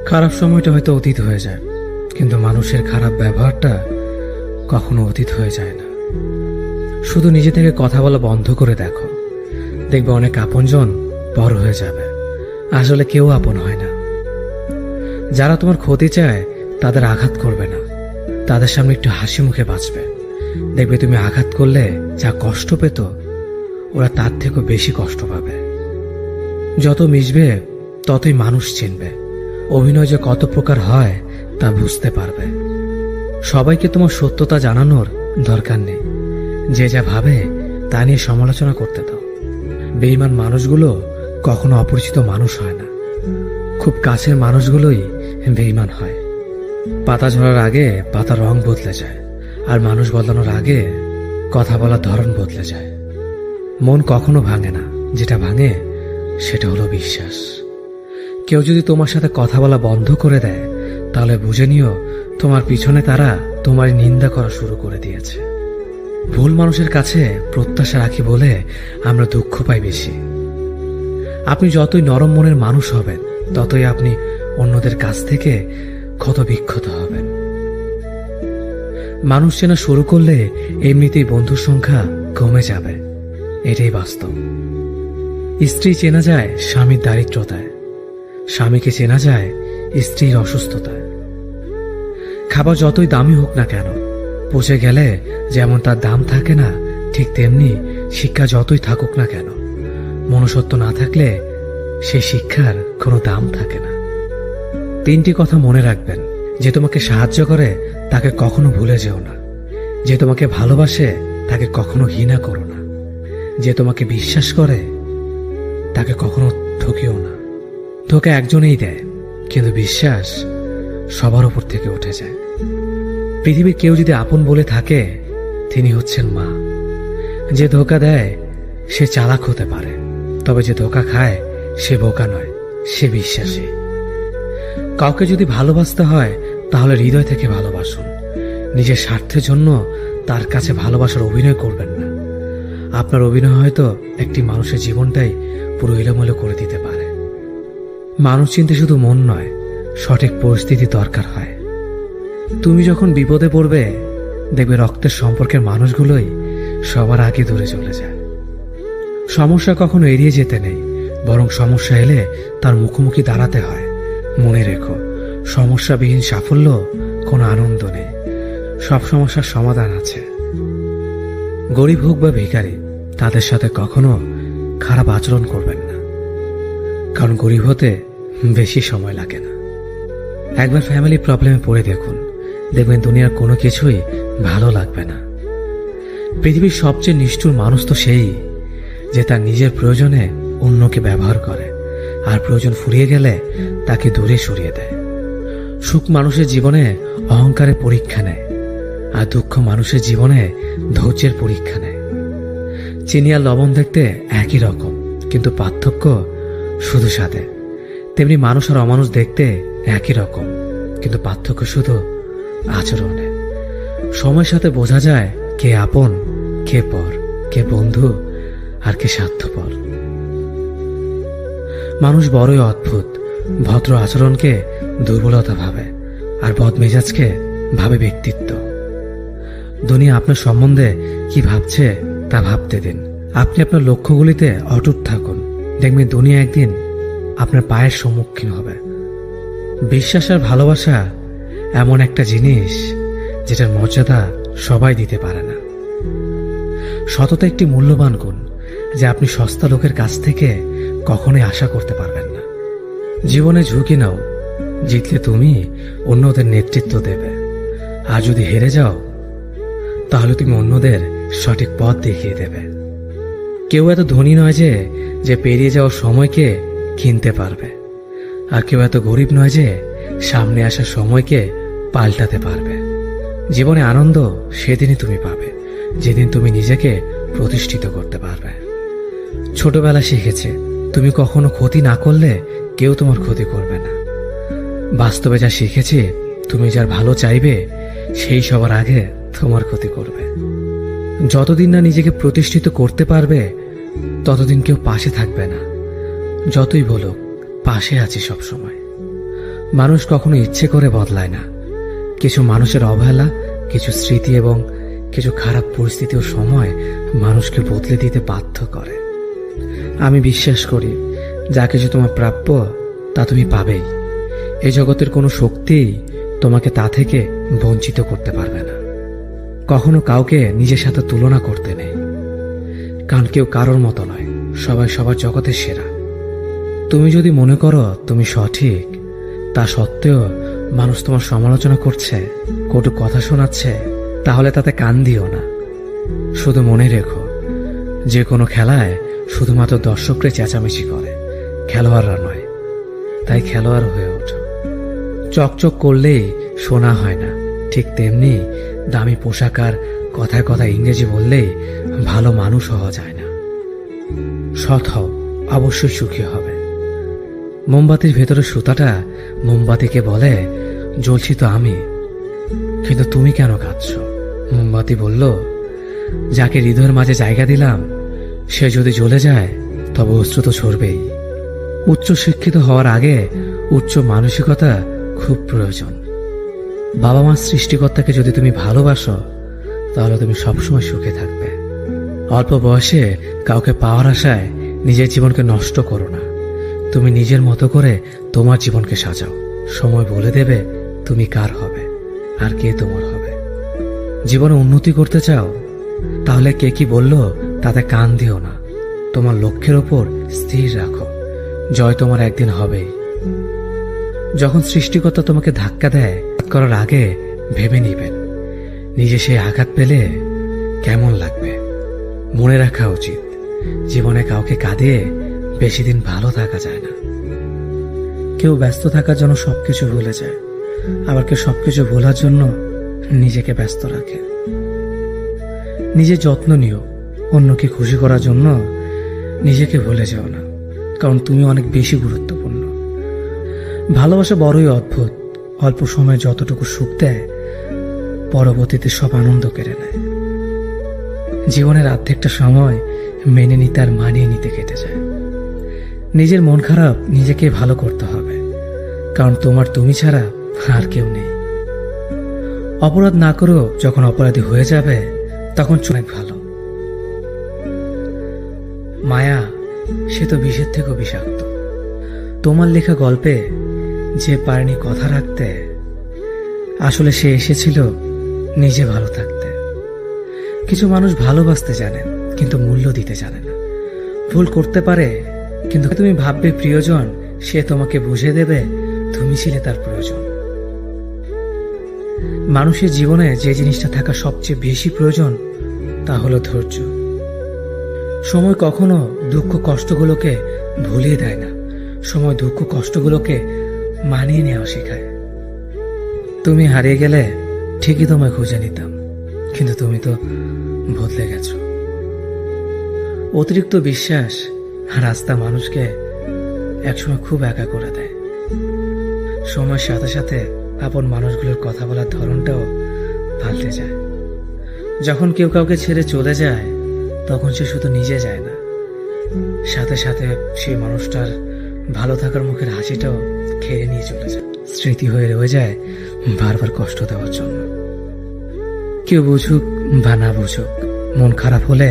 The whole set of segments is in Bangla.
খারাপ সময়টা হয়তো অতীত হয়ে যায়, কিন্তু মানুষের খারাপ ব্যবহারটা কখনো অতীত হয়ে যায় না। শুধু নিজে থেকে কথা বলা বন্ধ করে দেখো, দেখবে অনেক আপনজন বড় হয়ে যাবে। আসলে কেউ আপন হয় না। যারা তোমার ক্ষতি চায় তাদের আঘাত করবে না, তাদের সামনে একটু হাসি মুখে বাঁচবে। দেখবে তুমি আঘাত করলে যা কষ্ট পেত, ওরা তার থেকেও বেশি কষ্ট পাবে। যত মিশবে ততই মানুষ চিনবে। অভিনয় যে কত প্রকার হয় তা বুঝতে পারবে। সবাইকে তোমার সত্যতা জানানোর দরকার নেই। যে যা ভাবে তা নিয়ে সমালোচনা করতে দাও। বেঈমান মানুষগুলো কখনো অপরিচিত মানুষ হয় না, খুব কাছের মানুষগুলোই বেঈমান হয়। পাতা ঝরার আগে পাতার রং বদলে যায়, আর মানুষ বদলানোর আগে কথা বলার ধরন বদলে যায়। মন কখনো ভাঙে না, যেটা ভাঙে সেটা হলো বিশ্বাস। কেউ যদি তোমার সাথে কথা বলা বন্ধ করে দেয়, তাহলে বুঝে নিও তোমার পিছনে তারা তোমার নিন্দা করা শুরু করে দিয়েছে। ভুল মানুষের কাছে প্রত্যাশা রাখি বলে আমরা দুঃখ পাই বেশি। আপনি যতই নরম মনের মানুষ হবেন, ততই আপনি অন্যদের কাছ থেকে ক্ষত বিক্ষত হবেন। মানুষ চেনা শুরু করলে এমনিতেই বন্ধুর সংখ্যা কমে যাবে, এটাই বাস্তব। স্ত্রী চেনা যায় স্বামীর দারিদ্রতায়, স্বামীকে চেনা যায় স্ত্রীর অসুস্থতায়। খাবার যতই দামি হোক না কেন, পচে গেলে যেমন তার দাম থাকে না, ঠিক তেমনি শিক্ষা যতই থাকুক না কেন, মনুষ্যত্ব না থাকলে সেই শিক্ষার কোনো দাম থাকে না। 3টি কথা মনে রাখবেন। যে তোমাকে সাহায্য করে তাকে কখনো ভুলে যেও না। যে তোমাকে ভালোবাসে তাকে কখনো ঘৃণা করো না। যে তোমাকে বিশ্বাস করে তাকে কখনো ঠকিও না। ধোঁকা একজনেই দেয়, কিন্তু বিশ্বাস সবার উপর থেকে উঠে যায়। পৃথিবীর কেউ যদি আপন বলে থাকে, তিনি হচ্ছেন মা। যে ধোঁকা দেয় সে চালাক হতে পারে, তবে যে ধোঁকা খায় সে বোকা নয়, সে বিশ্বাসী। কাউকে যদি ভালোবাসতে হয় তাহলে হৃদয় থেকে ভালোবাসুন। নিজের স্বার্থের জন্য তার কাছে ভালোবাসার অভিনয় করবেন না। আপনার অভিনয় হয়তো একটি মানুষের জীবনটাই পুরো এলোমেলো করে দিতে পারে। মানুষ চিনতে শুধু মন নয়, সঠিক পরিস্থিতি দরকার হয়। তুমি যখন বিপদে পড়বে, দেখবে রক্তের সম্পর্কের মানুষগুলোই সবার আগে দূরে চলে যায়। সমস্যা কখনো এড়িয়ে যেতে নেই, বরং সমস্যা এলে তার মুখোমুখি দাঁড়াতে হয়। মনে রেখো, সমস্যাবিহীন সাফল্য কোনো আনন্দ নেই। সব সমস্যার সমাধান আছে। গরিব হোক বা ভিখারি, তাদের সাথে কখনো খারাপ আচরণ করবেন না, কারণ গরিব হতে বেশি সময় লাগে না। একবার ফ্যামিলি প্রবলেমে পড়ে দেখুন, দেখবেন দুনিয়ার কোনো কিছুই ভালো লাগবে না। পৃথিবীর সবচেয়ে নিষ্ঠুর মানুষ তো সেই, যে তার নিজের প্রয়োজনে অন্যকে ব্যবহার করে, আর প্রয়োজন ফুরিয়ে গেলে তাকে দূরে সরিয়ে দেয়। সুখ মানুষের জীবনে অহংকারের পরীক্ষা নেয়, আর দুঃখ মানুষের জীবনে ধৈর্যের পরীক্ষা নেয়। চিনি আর লবণ দেখতে একই রকম, কিন্তু পার্থক্য শুধু স্বাদে। তেমনি মানুষ আর অমানুষ দেখতে একই রকম, কিন্তু পার্থক্য শুধু আচরণে। সময়ের সাথে বোঝা যায় কে আপন, কে পর, কে বন্ধু আর কে স্বার্থপর। মানুষ বড়ই অদ্ভুত। ভদ্র আচরণকে দুর্বলতা ভাবে, আর বদমেজাজকে ভাবে ব্যক্তিত্ব। দুনিয়া আপনার সম্বন্ধে কি ভাবছে তা ভাবতে দিন। আপনি আপনার লক্ষ্যগুলিতে অটুট থাকুন, দেখবেন দুনিয়া একদিন আপনার পায়ের সম্মুখীন হবে। বিশ্বাস আর ভালোবাসা এমন একটা জিনিস যেটার মর্যাদা সবাই দিতে পারে না। সততা একটি মূল্যবান গুণ, যা আপনি সস্তা লোকের কাছ থেকে কখনোই আশা করতে পারবেন না। জীবনে ঝুঁকি নাও, জিতলে তুমি অন্যদের নেতৃত্ব দেবে, আর যদি হেরে যাও তাহলে তুমি অন্যদের সঠিক পথ দেখিয়ে দেবে। কেউ এত ধনী নয় যে পেরিয়ে যাওয়ার সময়কে কিনতে পারবে, আর কেউ এত গরিব নয় যে সামনে আসা সময়কে পাল্টাতে পারবে। জীবনে আনন্দ সেদিনই তুমি পাবে, যেদিন তুমি নিজেকে প্রতিষ্ঠিত করতে পারবে। ছোটবেলা শিখেছে, তুমি কখনো ক্ষতি না করলে কেউ তোমার ক্ষতি করবে না। বাস্তবে যা শিখেছি, তুমি যার ভালো চাইবে সেই সবার আগে তোমার ক্ষতি করবে। যতদিন না নিজেকে প্রতিষ্ঠিত করতে পারবে, ততদিন কেউ পাশে থাকবে না। যতই বলুক পাশে আছি সব সময়। মানুষ কখনো ইচ্ছে করে বদলায় না। কিছু মানুষের অবহেলা, কিছু স্মৃতি এবং কিছু খারাপ পরিস্থিতি ও সময় মানুষকে বদলে দিতে বাধ্য করে। আমি বিশ্বাস করি যা কিছু তোমার প্রাপ্য তা তুমি পাবেই। এই জগতের কোনো শক্তিই তোমাকে তা থেকে বঞ্চিত করতে পারবে না। কখনো কাউকে নিজের সাথে তুলনা করতে নেই, কারণ কেউ কারোর মতো নয়, সবাই সবার জগতের সেরা। তুমি যদি মনে করো তুমি সঠিক, তা সত্ত্বেও মানুষ তোমার সমালোচনা করছে, কটু কথা শোনাচ্ছে, তাহলে তাতে কান দিও না। শুধু মনে রেখো, যে কোনো খেলায় শুধুমাত্র দর্শকরা চেঁচামেচি করে, খেলোয়াড়রা নয়। তাই খেলোয়াড় হয়ে ওঠো। চকচক করলেই শোনা হয় না, ঠিক তেমনি দামি পোশাক আর কথায় কথায় ইংরেজি বললেই ভালো মানুষ হওয়া যায় না। সৎ হও, অবশ্যই সুখী হবে। মোমবাতির ভেতরের সুতাটা মোমবাতিকে বলে, জ্বলছি তো আমি, কিন্তু তুমি কেন কাঁদছ? মোমবাতি বলল, যাকে হৃদয়ের মাঝে জায়গা দিলাম সে যদি জ্বলে যায় তবে অশ্রু তো ঝরবেই। উচ্চ শিক্ষিত হওয়ার আগে উচ্চ মানসিকতা খুব প্রয়োজন। বাবা মার সৃষ্টিকর্তাকে যদি তুমি ভালোবাসো তাহলে তুমি সবসময় সুখে থাকবে। অল্প বয়সে কাউকে পাওয়ার আশায় নিজের জীবনকে নষ্ট করো না। তুমি নিজের মতো করে তোমার জীবনকে সাজাও। সময় বলে দেবে তুমি কার হবে আর কে তোমার হবে। জীবনে উন্নতি করতে চাও? তাহলে কে কি বলল তাতে কান দিও না। তোমার লক্ষ্যের ওপর স্থির রাখো, জয় তোমার একদিন হবেই। যখন সৃষ্টিকর্তা তোমাকে ধাক্কা দেয়, করার আগে ভেবে নিবেন নিজে সেই আঘাত পেলে কেমন লাগবে। মনে রাখা উচিত, জীবনে কাউকে কাঁদিয়ে বেশি দিন ভালো থাকা যায় না। কেউ ব্যস্ত থাকার জন্য সবকিছু ভুলে যায়, আবার কেউ সবকিছু ভোলার জন্য নিজেকে ব্যস্ত রাখে। নিজের যত্ন নিও, অন্যকে খুশি করার জন্য নিজেকে ভুলে যাও না, কারণ তুমি অনেক বেশি গুরুত্বপূর্ণ। ভালোবাসা বড়ই অদ্ভুত। অল্প সময়ে যতটুকু সুখ দেয়, পরবর্তীতে সব আনন্দ কেড়ে নেয়। জীবনের অর্ধেকটা সময় মেনে নিতে আর মানিয়ে নিতে কেটে যায়। নিজের মন খারাপ নিজেকে ভালো করতে হবে, কারণ তোমার তুমি ছাড়া আর কেউ নেই। অপরাধ না করো, যখন অপরাধী হয়ে যাবে তখন অনেক ভালো। মায়া সে তো বিষের থেকেও বিষাক্ত। তোমার লেখা গল্পে যে পারেনি কথা রাখতে, আসলে সে এসেছিল নিজে ভালো থাকতে। কিছু মানুষ ভালোবাসতে জানে কিন্তু মূল্য দিতে জানে না। ভুল করতে পারে, কিন্তু তুমি ভাববে প্রিয়জন, সে তোমাকে বুঝে দেবে তুমি ছিলে তার প্রয়োজন। মানুষের জীবনে যে জিনিসটা থাকা সবচেয়ে বেশি প্রয়োজন তা হলো ধৈর্য। সময় কখনো দুঃখ কষ্টগুলোকে ভুলিয়ে দেয় না, সময় দুঃখ কষ্টগুলোকে মানিয়ে নেওয়া শেখায়। তুমি হারিয়ে গেলে ঠিকই তোমায় খুঁজে নিতাম, কিন্তু তুমি তো বদলে গেছো। অতিরিক্ত বিশ্বাস রাস্তা মানুষকে একসময় খুব একা করে দেয়। সময়ের সাথে সাথে আপন মানুষগুলোর কথা বলার ধরনটাও পাল্টে যায়। যখন কেউ কাউকে ছেড়ে চলে যায়, তখন সে শুধু নিজে যায় না, সাথে সাথে সেই মানুষটার ভালো থাকার মুখের হাসিটাও খেয়ে নিয়ে চলে যায়। স্মৃতি হয়ে রয়ে যায় বারবার কষ্ট দেওয়ার জন্য। কেউ বুঝুক বা না বুঝুক, মন খারাপ হলে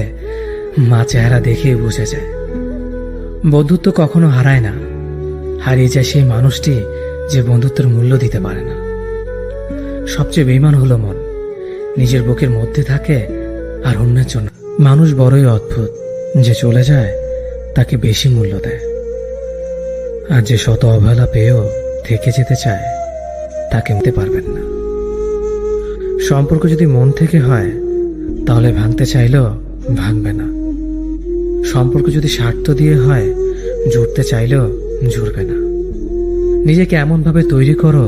মা চেহারা দেখেই বুঝে যায়। বন্ধুত্ব কখনো হারায় না, হারিয়ে যায় সেই মানুষটি যে বন্ধুত্বের মূল্য দিতে পারে না। সবচেয়ে বেঈমান হলো মন, নিজের বুকের মধ্যে থাকে আর অন্যের জন্য। মানুষ বড়ই অদ্ভুত, যে চলে যায় তাকে বেশি মূল্য দেয়, আর যে শত অবহেলা পেয়েও থেকে যেতে চায় তাকে নিতে পারবেন না। সম্পর্ক যদি মন থেকে হয় তাহলে ভাঙতে চাইলেও ভাঙবে না। সম্পর্ক যদি স্বার্থ দিয়ে হয়, জুড়তে চাইলেও জুড়বে না। নিজেকে এমনভাবে তৈরি করো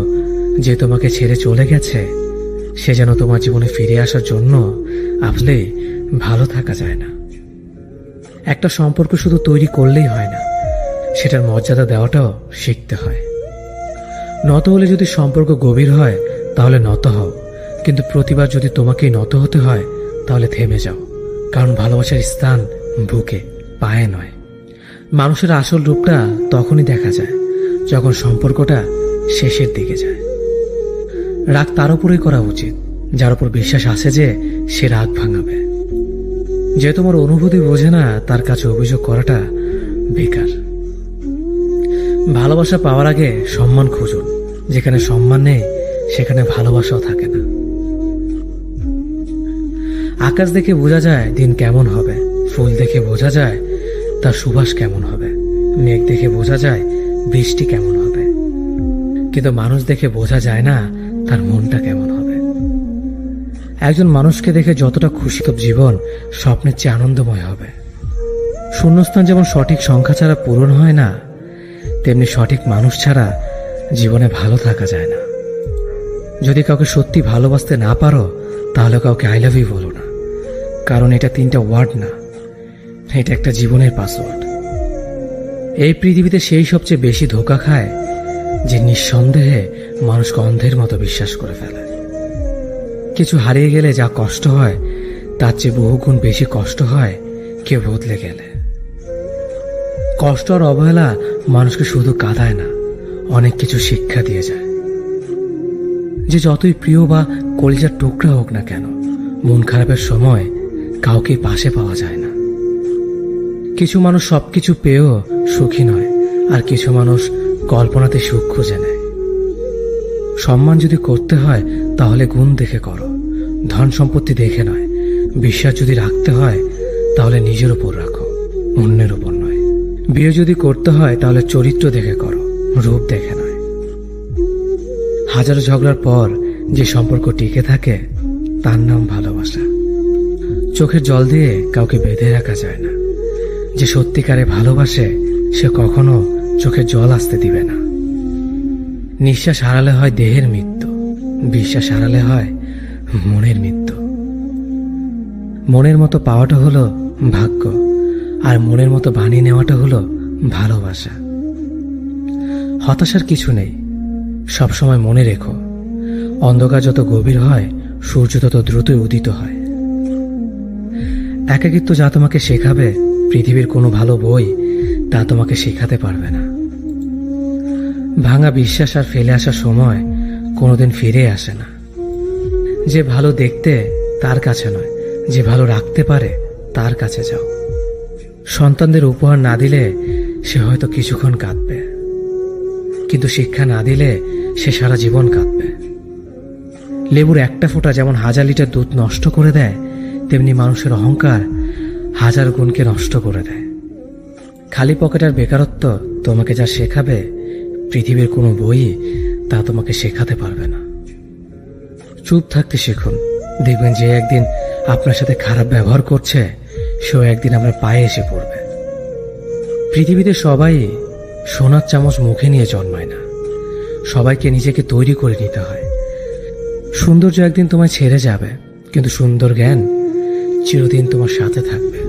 যে তোমাকে ছেড়ে চলে গেছে সে যেন তোমার জীবনে ফিরে আসার জন্য আসলে ভালো থাকা যায় না। একটা সম্পর্ক শুধু তৈরি করলেই হয় না, সেটার মর্যাদা দেওয়াটাও শিখতে হয়। নত হলে যদি সম্পর্ক গভীর হয় তাহলে নত হও, কিন্তু প্রতিবার যদি তোমাকেই নত হতে হয় তাহলে থেমে যাও, কারণ ভালোবাসার স্থান বুকে, পায়ে নয়। মানুষের আসল রূপটা তখনই দেখা যায় যখন সম্পর্কটা শেষের দিকে যায়। রাগ তার উপরেই করা উচিত যার উপর বিশ্বাস আছে যে সে রাগ ভাঙাবে। যে তোমার অনুভূতি বোঝে না তার কাছে অভিযোগ করাটা বেকার। ভালোবাসা পাওয়ার আগে সম্মান খুঁজুন। যেখানে সম্মান নেই সেখানে ভালোবাসাও থাকে না। আকাশ দেখে বোঝা যায় দিন কেমন হবে, ফুল দেখে বোঝা যায় তার সুবাস কেমন হবে, মেঘ দেখে বোঝা যায় বৃষ্টি কেমন হবে, কিন্তু মানুষ দেখে বোঝা যায় না তার মনটা কেমন হবে। একজন মানুষকে দেখে যতটা খুশি তো জীবন স্বপ্নের চেয়ে আনন্দময় হবে। শূন্যস্থান যেমন সঠিক সংখ্যা ছাড়া পূরণ হয় না, তেমনি সঠিক মানুষ ছাড়া জীবনে ভালো থাকা যায় না। যদি কাউকে সত্যি ভালোবাসতে না পারো তাহলে কাউকে আই লাভ ইউ বলো না, কারণ এটা 3টা ওয়ার্ড না, এটা একটা জীবনের পাসওয়ার্ড। এই পৃথিবীতে সেই সবচেয়ে বেশি ধোঁকা খায় যে নিঃসন্দেহে মানুষকে অন্ধের মতো বিশ্বাস করে ফেলে। কিছু হারিয়ে গেলে যা কষ্ট হয় তার চেয়ে বহুগুণ বেশি কষ্ট হয় কেউ বদলে গেলে। কষ্ট আর অবহেলা মানুষকে শুধু কাঁদায় না, অনেক কিছু শিক্ষা দিয়ে যায়। যে যতই প্রিয় বা কলিজার টুকরা হোক না কেন, মন খারাপের সময় কাউকে পাশে পাওয়া যায় না। কিছু মানুষ সবকিছু পেয়েও সুখী নয়, আর কিছু মানুষ কল্পনাতে সুখ খুঁজে নেয়। সম্মান যদি করতে হয় তাহলে গুণ দেখে করো, ধন সম্পত্তি দেখে নয়। বিশ্বাস যদি রাখতে হয় তাহলে নিজের উপর রাখো, অন্যের উপর নয়। বিয়ে যদি করতে হয় তাহলে চরিত্র দেখে করো, রূপ দেখে নয়। হাজারো ঝগড়ার পর যে সম্পর্ক টিকে থাকে তার নাম ভালোবাসা। চোখের জল দিয়ে কাউকে বেঁধে রাখা যায় না। যে সত্যিকারে ভালোবাসে সে কখনো চোখের জল আসতে দিবে না। নিঃশ্বাস হারালে হয় দেহের মৃত্যু, বিশ্বাস হারালে হয় মনের মৃত্যু। মনের মতো পাওয়াটা হলো ভাগ্য, আর মনের মতো বানিয়ে নেওয়াটা হলো ভালোবাসা। হতাশার কিছু নেই, সবসময় মনে রেখো, অন্ধকার যত গভীর হয় সূর্য তত দ্রুতই উদিত হয়। একাকিত্ব যা তোমাকে শেখাবে পৃথিবীর কোনো ভালো বই তা তোমাকে শেখাতে পারবে না। ভাঙা বিশ্বাস আর ফেলে আসা সময় কোনোদিন ফিরে আসে না। যে ভালো দেখতে তার কাছে নয়, যে ভালো রাখতে পারে তার কাছে যাও। সন্তানদের উপহার না দিলে সে হয়তো কিছুক্ষণ কাঁদবে, কিন্তু শিক্ষা না দিলে সে সারা জীবন কাঁদবে। লেবুর একটা ফোঁটা যেমন 1000 লিটার দুধ নষ্ট করে দেয়, তেমনি মানুষের অহংকার 1000 গুণকে নষ্ট করে দেয়। খালি পকেট আর বেকারত্ব তোমাকে যা শেখাবে পৃথিবীর কোনো বই তা তোমাকে শেখাতে পারবে না। চুপ থাকতে শিখুন, দেখবেন যে একদিন আপনার সাথে খারাপ ব্যবহার করছে সেও একদিন আপনার পায়ে এসে পড়বে। পৃথিবীতে সবাই সোনার চামচ মুখে নিয়ে জন্মায় না, সবাইকে নিজেকে তৈরি করে নিতে হয়। সৌন্দর্য একদিন তোমায় ছেড়ে যাবে, কিন্তু সুন্দর জ্ঞান চিরদিন তোমার সাথে থাকবে।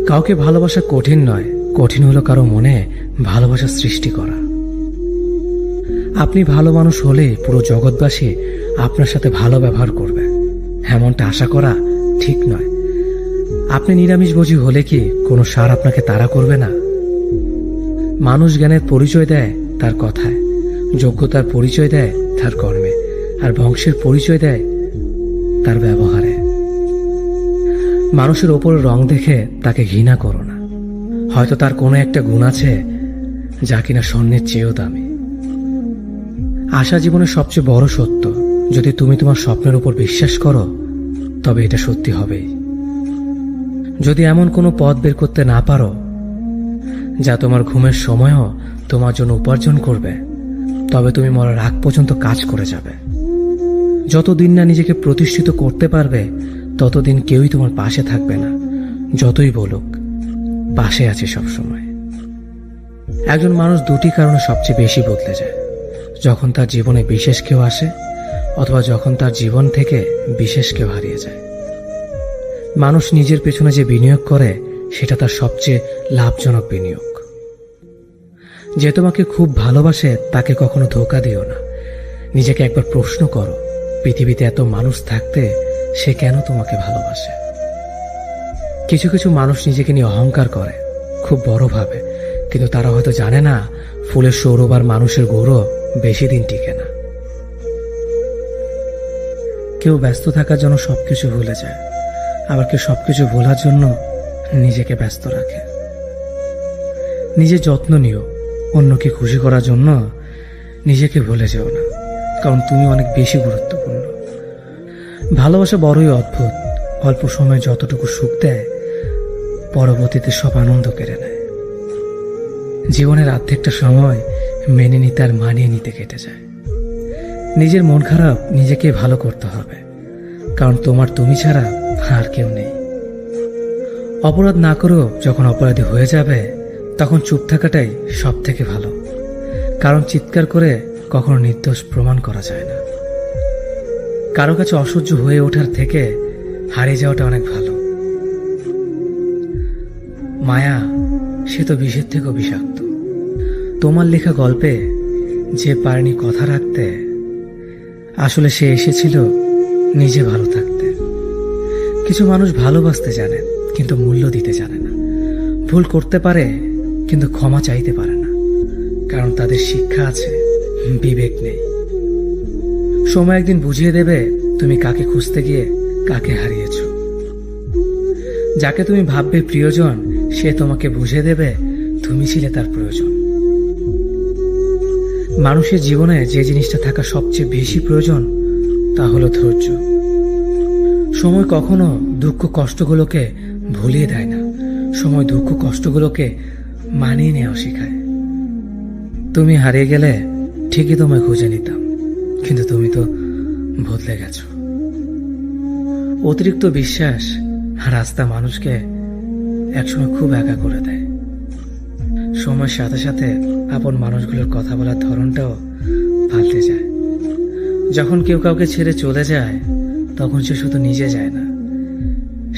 কাউকে ভালোবাসা কঠিন নয়, কঠিন হলো কারো মনে ভালোবাসা সৃষ্টি করা। আপনি ভালো মানুষ হলে পুরো জগৎবাসী আপনার সাথে ভালো ব্যবহার করবে, এমনটা আশা করা ঠিক নয়। আপনি নিরামিষভোজী হলে কি কোনো সার আপনাকে তাড়া করবে না? মানুষ জ্ঞানের পরিচয় দেয় তার কথায়, যোগ্যতার পরিচয় দেয় তার কর্মে, আর বংশের পরিচয় দেয় তার ব্যবহারে। মানুষের ওপর রং দেখে তাকে ঘৃণা করো না, হয়তো তার কোনো একটা গুণ আছে যা কিনা স্বর্ণের চেয়েও দামি। আশা জীবনের সবচেয়ে বড় সত্য। যদি তুমি তোমার স্বপ্নের উপর বিশ্বাস করো তবে এটা সত্যি হবেই। যদি এমন কোনো পথ বের করতে না পারো যা তোমার ঘুমের সময়ও তোমার জন্য উপার্জন করবে, তবে তুমি মরার আগ পর্যন্ত কাজ করে যাবে। যতদিন না নিজেকে প্রতিষ্ঠিত করতে পারবে ততদিন কেউই তোমার পাশে থাকবে না, যতই বলুক পাশে আছে সবসময়। একজন মানুষ দুটি কারণে সবচেয়ে বেশি বদলে যায়: যখন তার জীবনে বিশেষ কেউ আসে, অথবা যখন তার জীবন থেকে বিশেষ কেউ হারিয়ে যায়। মানুষ নিজের পেছনে যে বিনিয়োগ করে সেটা তার সবচেয়ে লাভজনক বিনিয়োগ। যে তোমাকে খুব ভালোবাসে তাকে কখনো ধোঁকা দিও না। নিজেকে একবার প্রশ্ন করো, পৃথিবীতে এত মানুষ থাকতে সে কেন তোমাকে ভালোবাসে? কিছু কিছু মানুষ নিজেকে নিয়ে অহংকার করে, খুব বড় ভাবে, কিন্তু তারা হয়তো জানে না ফুলের সৌরভ আর মানুষের গৌরব বেশি দিন টিকে না। কেউ ব্যস্ত থাকার জন্য সবকিছু ভুলে যায়, আবার কেউ সবকিছু ভোলার জন্য নিজেকে ব্যস্ত রাখে। নিজের যত্ন নিও, অন্যকে খুশি করার জন্য নিজেকে ভুলে যেও না, কারণ তুমি অনেক বেশি গুরুত্বপূর্ণ। ভালোবাসা বড়ই অদ্ভুত, অল্প সময়ে যতটুকু সুখ দেয় পরবর্তীতে সব আনন্দ কেড়ে নেয়। জীবনের অর্ধেকটা সময় মেনে নিতে আর মানিয়ে নিতে কেটে যায়। নিজের মন খারাপ নিজেকে ভালো করতে হবে, কারণ তোমার তুমি ছাড়া আর কেউ নেই। অপরাধ না করেও যখন অপরাধী হয়ে যাবে তখন চুপ থাকাটাই সব থেকে ভালো, কারণ চিৎকার করে কখনো নির্দোষ প্রমাণ করা যায় না। কারো কাছে অসহ্য হয়ে ওঠার থেকে হারিয়ে যাওয়াটা অনেক ভালো। মায়া সে তো বিষের থেকেও বিষাক্ত। তোমার লেখা গল্পে যে পারেনি কথা রাখতে, আসলে সে এসেছিল নিজে ভালো থাকতে। কিছু মানুষ ভালোবাসতে জানে কিন্তু মূল্য দিতে জানে না। ভুল করতে পারে কিন্তু ক্ষমা চাইতে পারে না, কারণ তাদের শিক্ষা আছে, বিবেক নেই। সময় একদিন বুঝিয়ে দেবে তুমি কাকে খুঁজতে গিয়ে কাকে হারিয়েছ। যাকে তুমি ভাববে প্রিয়জন, সে তোমাকে বুঝিয়ে দেবে তুমি ছিলে তার প্রয়োজন। মানুষের জীবনে যে জিনিসটা থাকা সবচেয়ে বেশি প্রয়োজন তা হলো ধৈর্য। সময় কখনো দুঃখ কষ্টগুলোকে ভুলিয়ে দেয় না, সময় দুঃখ কষ্টগুলোকে মানিয়ে নেওয়া শেখায়। তুমি হারিয়ে গেলে ঠিকই তোমায় খুঁজে নিতাম, কিন্তু তুমি তো বদলে গেছো। অতিরিক্ত বিশ্বাস আর আস্থা মানুষকে একসময় খুব একা করে দেয়। সময়ের সাথে সাথে আপন মানুষগুলোর কথা বলার ধরনটাও পাল্টে যায়। যখন কেউ কাউকে ছেড়ে চলে যায় তখন সে শুধু নিজে যায় না,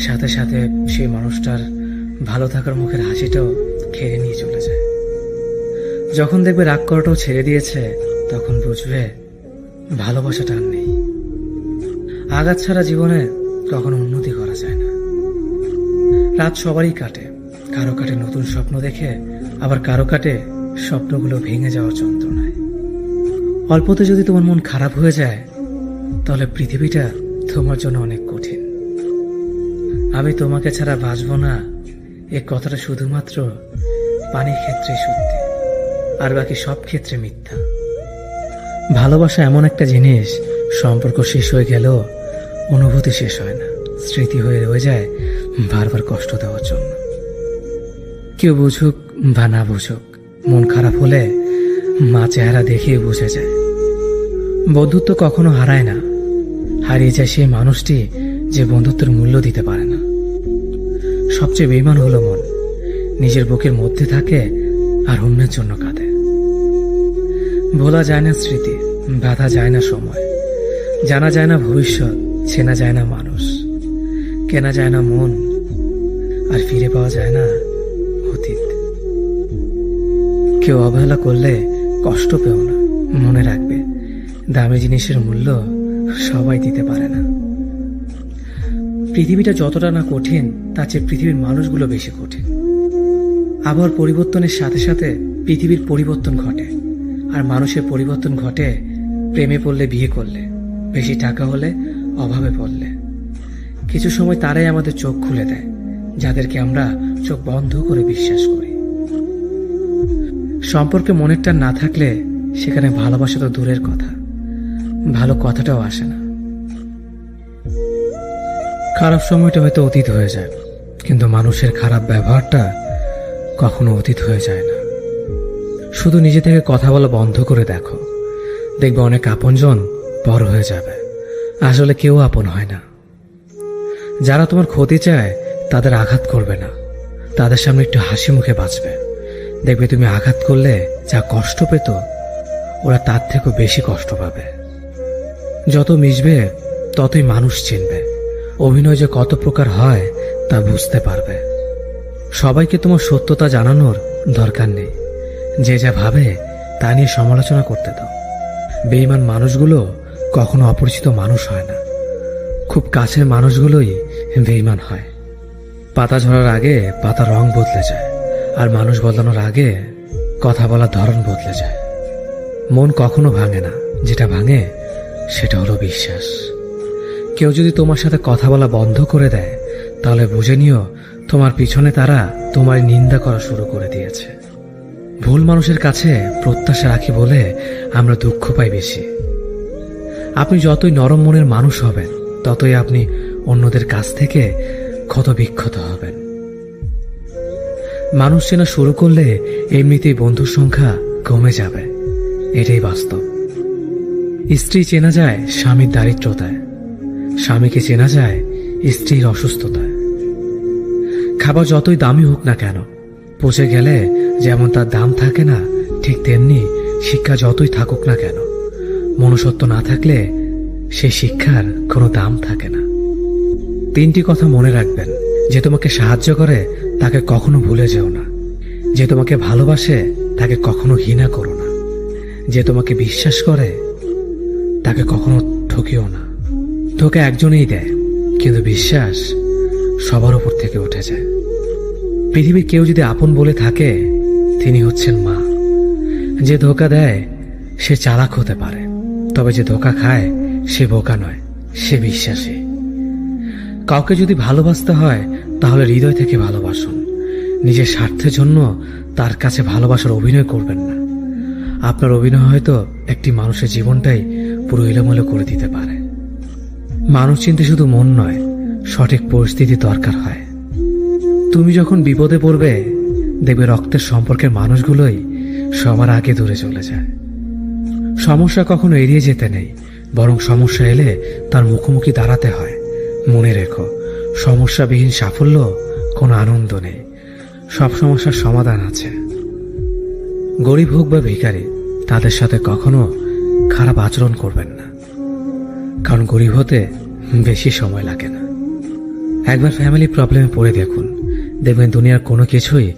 সাথে সাথে সেই মানুষটার ভালো থাকার মুখের হাসিটাও খেয়ে নিয়ে চলে যায়। যখন দেখবে রাগ করাটাও ছেড়ে দিয়েছে তখন বুঝবে ভালোবাসাটা আর নেই। আঘাত ছাড়া জীবনে কখনো উন্নতি করা যায় না। রাত সবারই কাটে, কারো কাটে নতুন স্বপ্ন দেখে, আবার কারো কাটে স্বপ্নগুলো ভেঙে যাওয়ার যন্ত্রণায়। অল্পতে যদি তোমার মন খারাপ হয়ে যায় তাহলে পৃথিবীটা তোমার জন্য অনেক কঠিন। আমি তোমাকে ছাড়া বাঁচবো না, এ কথাটা শুধুমাত্র পানির ক্ষেত্রে সত্যি, আর বাকি সব ক্ষেত্রে মিথ্যা। ভালোবাসা এমন একটা জিনিস, সম্পর্ক শেষ হয়ে গেলেও অনুভূতি শেষ হয় না, স্মৃতি হয়ে রয়ে যায় বারবার কষ্ট দেওয়ার জন্য। কেউ বুঝুক বা না বুঝুক, মন খারাপ হলে মা চেহারা দেখেই বুঝে যায়। বন্ধুত্ব কখনো হারায় না, হারিয়ে যায় সেই মানুষটি যে বন্ধুত্বের মূল্য দিতে পারে না। সবচেয়ে বেঈমান হলো মন, নিজের বুকের মধ্যে থাকে আর অন্যের জন্য কাঁদে। ভোলা যায় না স্মৃতি, বাধা যায় না সময়, জানা যায় না ভবিষ্যৎ, চেনা যায় না মানুষ, কেনা যায় না মন, আর ফিরে পাওয়া যায় না অতীত। কেউ অবহেলা করলে কষ্ট পেও না, মনে রাখবে দামি জিনিসের মূল্য সবাই দিতে পারে না। পৃথিবীটা যতটা না কঠিন তার চেয়ে পৃথিবীর মানুষগুলো বেশি কঠিন। আবহাওয়ার পরিবর্তনের সাথে সাথে পৃথিবীর পরিবর্তন ঘটে, আর মানুষের পরিবর্তন ঘটে প্রেমে পড়লে, বিয়ে করলে, বেশি টাকা হলে, অভাবে পড়লে। কিছু সময় তারাই আমাদের চোখ খুলে দেয়, যাদেরকে আমরা চোখ বন্ধ করে বিশ্বাস করি। সম্পর্কে মনের টান না থাকলে সেখানে ভালোবাসা তো দূরের কথা, ভালো কথাটাও আসে না। খারাপ সময়টা হয়তো অতীত হয়ে যায়, কিন্তু মানুষের খারাপ ব্যবহারটা কখনো অতীত হয়ে যায় না। শুধু নিজে থেকে কথা বলা বন্ধ করে দেখো, দেখবে অনেক আপনজন বড় হয়ে যাবে। আসলে কেউ আপন হয় না। যারা তোমার ক্ষতি চায় তাদের আঘাত করবে না, তাদের সামনে একটু হাসি মুখে বাঁচবে। দেখবে তুমি আঘাত করলে যা কষ্ট পেত ওরা তার থেকেও বেশি কষ্ট পাবে। যত মিশবে ততই মানুষ চিনবে, অভিনয় যে কত প্রকার হয় তা বুঝতে পারবে। সবাইকে তোমার সত্যতা জানানোর দরকার নেই, যে যা ভাবে তা নিয়ে সমালোচনা করতে দাও। বেঈমান মানুষগুলো কখনো অপরিচিত মানুষ হয় না, খুব কাছের মানুষগুলোই বেঈমান হয়। পাতা ঝরার আগে পাতা রং বদলে যায়, আর মানুষ বদলানোর আগে কথা বলার ধরন বদলে যায়। মন কখনো ভাঙে না, যেটা ভাঙে সেটা হলো বিশ্বাস। কেউ যদি তোমার সাথে কথা বলা বন্ধ করে দেয়, তাহলে বুঝে নিও তোমার পিছনে তারা তোমার নিন্দা করা শুরু করে দিয়েছে। ভুল মানুষের কাছে প্রত্যাশা রাখি বলে আমরা দুঃখ পাই বেশি। আপনি যতই নরম মনের মানুষ হবেন, ততই আপনি অন্যদের কাছ থেকে ক্ষত বিক্ষত হবেন। মানুষ চেনা শুরু করলে এমনিতেই বন্ধুর সংখ্যা কমে যাবে, এটাই বাস্তব। স্ত্রী চেনা যায় স্বামীর দারিদ্রতায়, স্বামীকে চেনা যায় স্ত্রীর অসুস্থতায়। খাবার যতই দামি হোক না কেন, পচে গেলে যেমন তার দাম থাকে না, ঠিক তেমনি শিক্ষা যতই থাকুক না কেন, মনুষ্যত্ব না থাকলে সেই শিক্ষার কোনো দাম থাকে না। 3টি কথা মনে রাখবেন। যে তোমাকে সাহায্য করে তাকে কখনো ভুলে যেও না। যে তোমাকে ভালোবাসে তাকে কখনো ঘৃণা করো না। যে তোমাকে বিশ্বাস করে তাকে কখনো ঠকিও না। ধোঁকা একজনেই দেয়, কিন্তু বিশ্বাস সবার উপর থেকে উঠে যায়। পৃথিবীর কেউ যদি আপন বলে থাকে, তিনি হচ্ছেন মা। যে ধোঁকা দেয় সে চালাক হতে পারে, তবে যে ধোঁকা খায় সে বোকা নয়, সে বিশ্বাসী। কাউকে যদি ভালোবাসতে হয় তাহলে হৃদয় থেকে ভালোবাসুন। নিজের স্বার্থের জন্য তার কাছে ভালোবাসার অভিনয় করবেন না। আপনার অভিনয় হয়তো একটি মানুষের জীবনটাই পুরো এলোমেলো করে দিতে পারে। মানুষ চিনতে শুধু মন নয়, সঠিক পরিস্থিতি দরকার হয়। তুমি যখন বিপদে পড়বে, দেখবে রক্তের সম্পর্কের মানুষগুলোই সবার আগে দূরে চলে যায়। সমস্যা কখনো এড়িয়ে যেতে নেই, বরং সমস্যা এলে তার মুখোমুখি দাঁড়াতে হয়। মনে রেখো, সমস্যাবিহীন সাফল্য কোনো আনন্দ নেই। সব সমস্যার সমাধান আছে। গরিব হোক বা ভিখারি, তাদের সাথে কখনো খারাপ আচরণ করবেন না, কারণ গরিব হতে বেশি সময় লাগে না। একবার ফ্যামিলি প্রবলেমে পড়ে দেখুন, দেখবেন দুনিয়ার কোনো কিছুই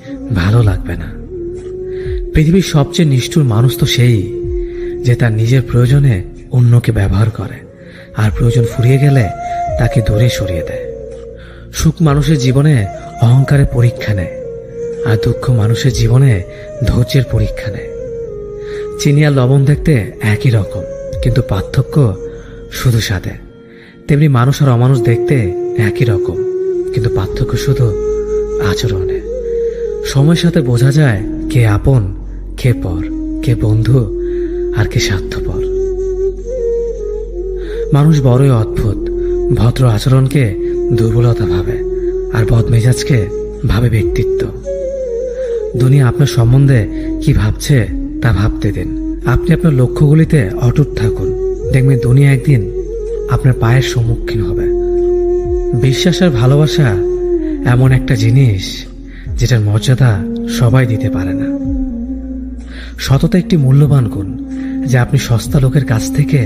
ভালো লাগবে না। পৃথিবীর সবচেয়ে নিষ্ঠুর মানুষ তো সেই, যে তার নিজের প্রয়োজনে অন্যকে ব্যবহার করে, আর প্রয়োজন ফুরিয়ে গেলে তাকে দূরে সরিয়ে দেয়। সুখ মানুষের জীবনে অহংকারের পরীক্ষা নেয়, আর দুঃখ মানুষের জীবনে ধৈর্যের পরীক্ষা নেয়। চিনি আর লবণ দেখতে একই রকম, কিন্তু পার্থক্য শুধু স্বাদে। তেমনি মানুষ আর অমানুষ দেখতে একই রকম, কিন্তু পার্থক্য শুধু আচরণে। সময়ের সাথে বোঝা যায় কে আপন, কে পর, কে বন্ধু আর কে স্বার্থপর। মানুষ বড়ই অদ্ভুত। ভদ্র আচরণকে দুর্বলতা ভাবে, আর বদমেজাজকে ভাবে ব্যক্তিত্ব। দুনিয়া আপনার সম্বন্ধে কি ভাবছে তা ভাবতে দিন। আপনি আপনার লক্ষ্যগুলিতে অটুট থাকুন, দেখবেন দুনিয়া একদিন আপনার পায়ের সম্মুখীন হবে। বিশ্বাস আর ভালোবাসা এমন একটা জিনিস যেটার মর্যাদা সবাই দিতে পারে না। সততা একটি মূল্যবান গুণ, যা আপনি সস্তা লোকের কাছ থেকে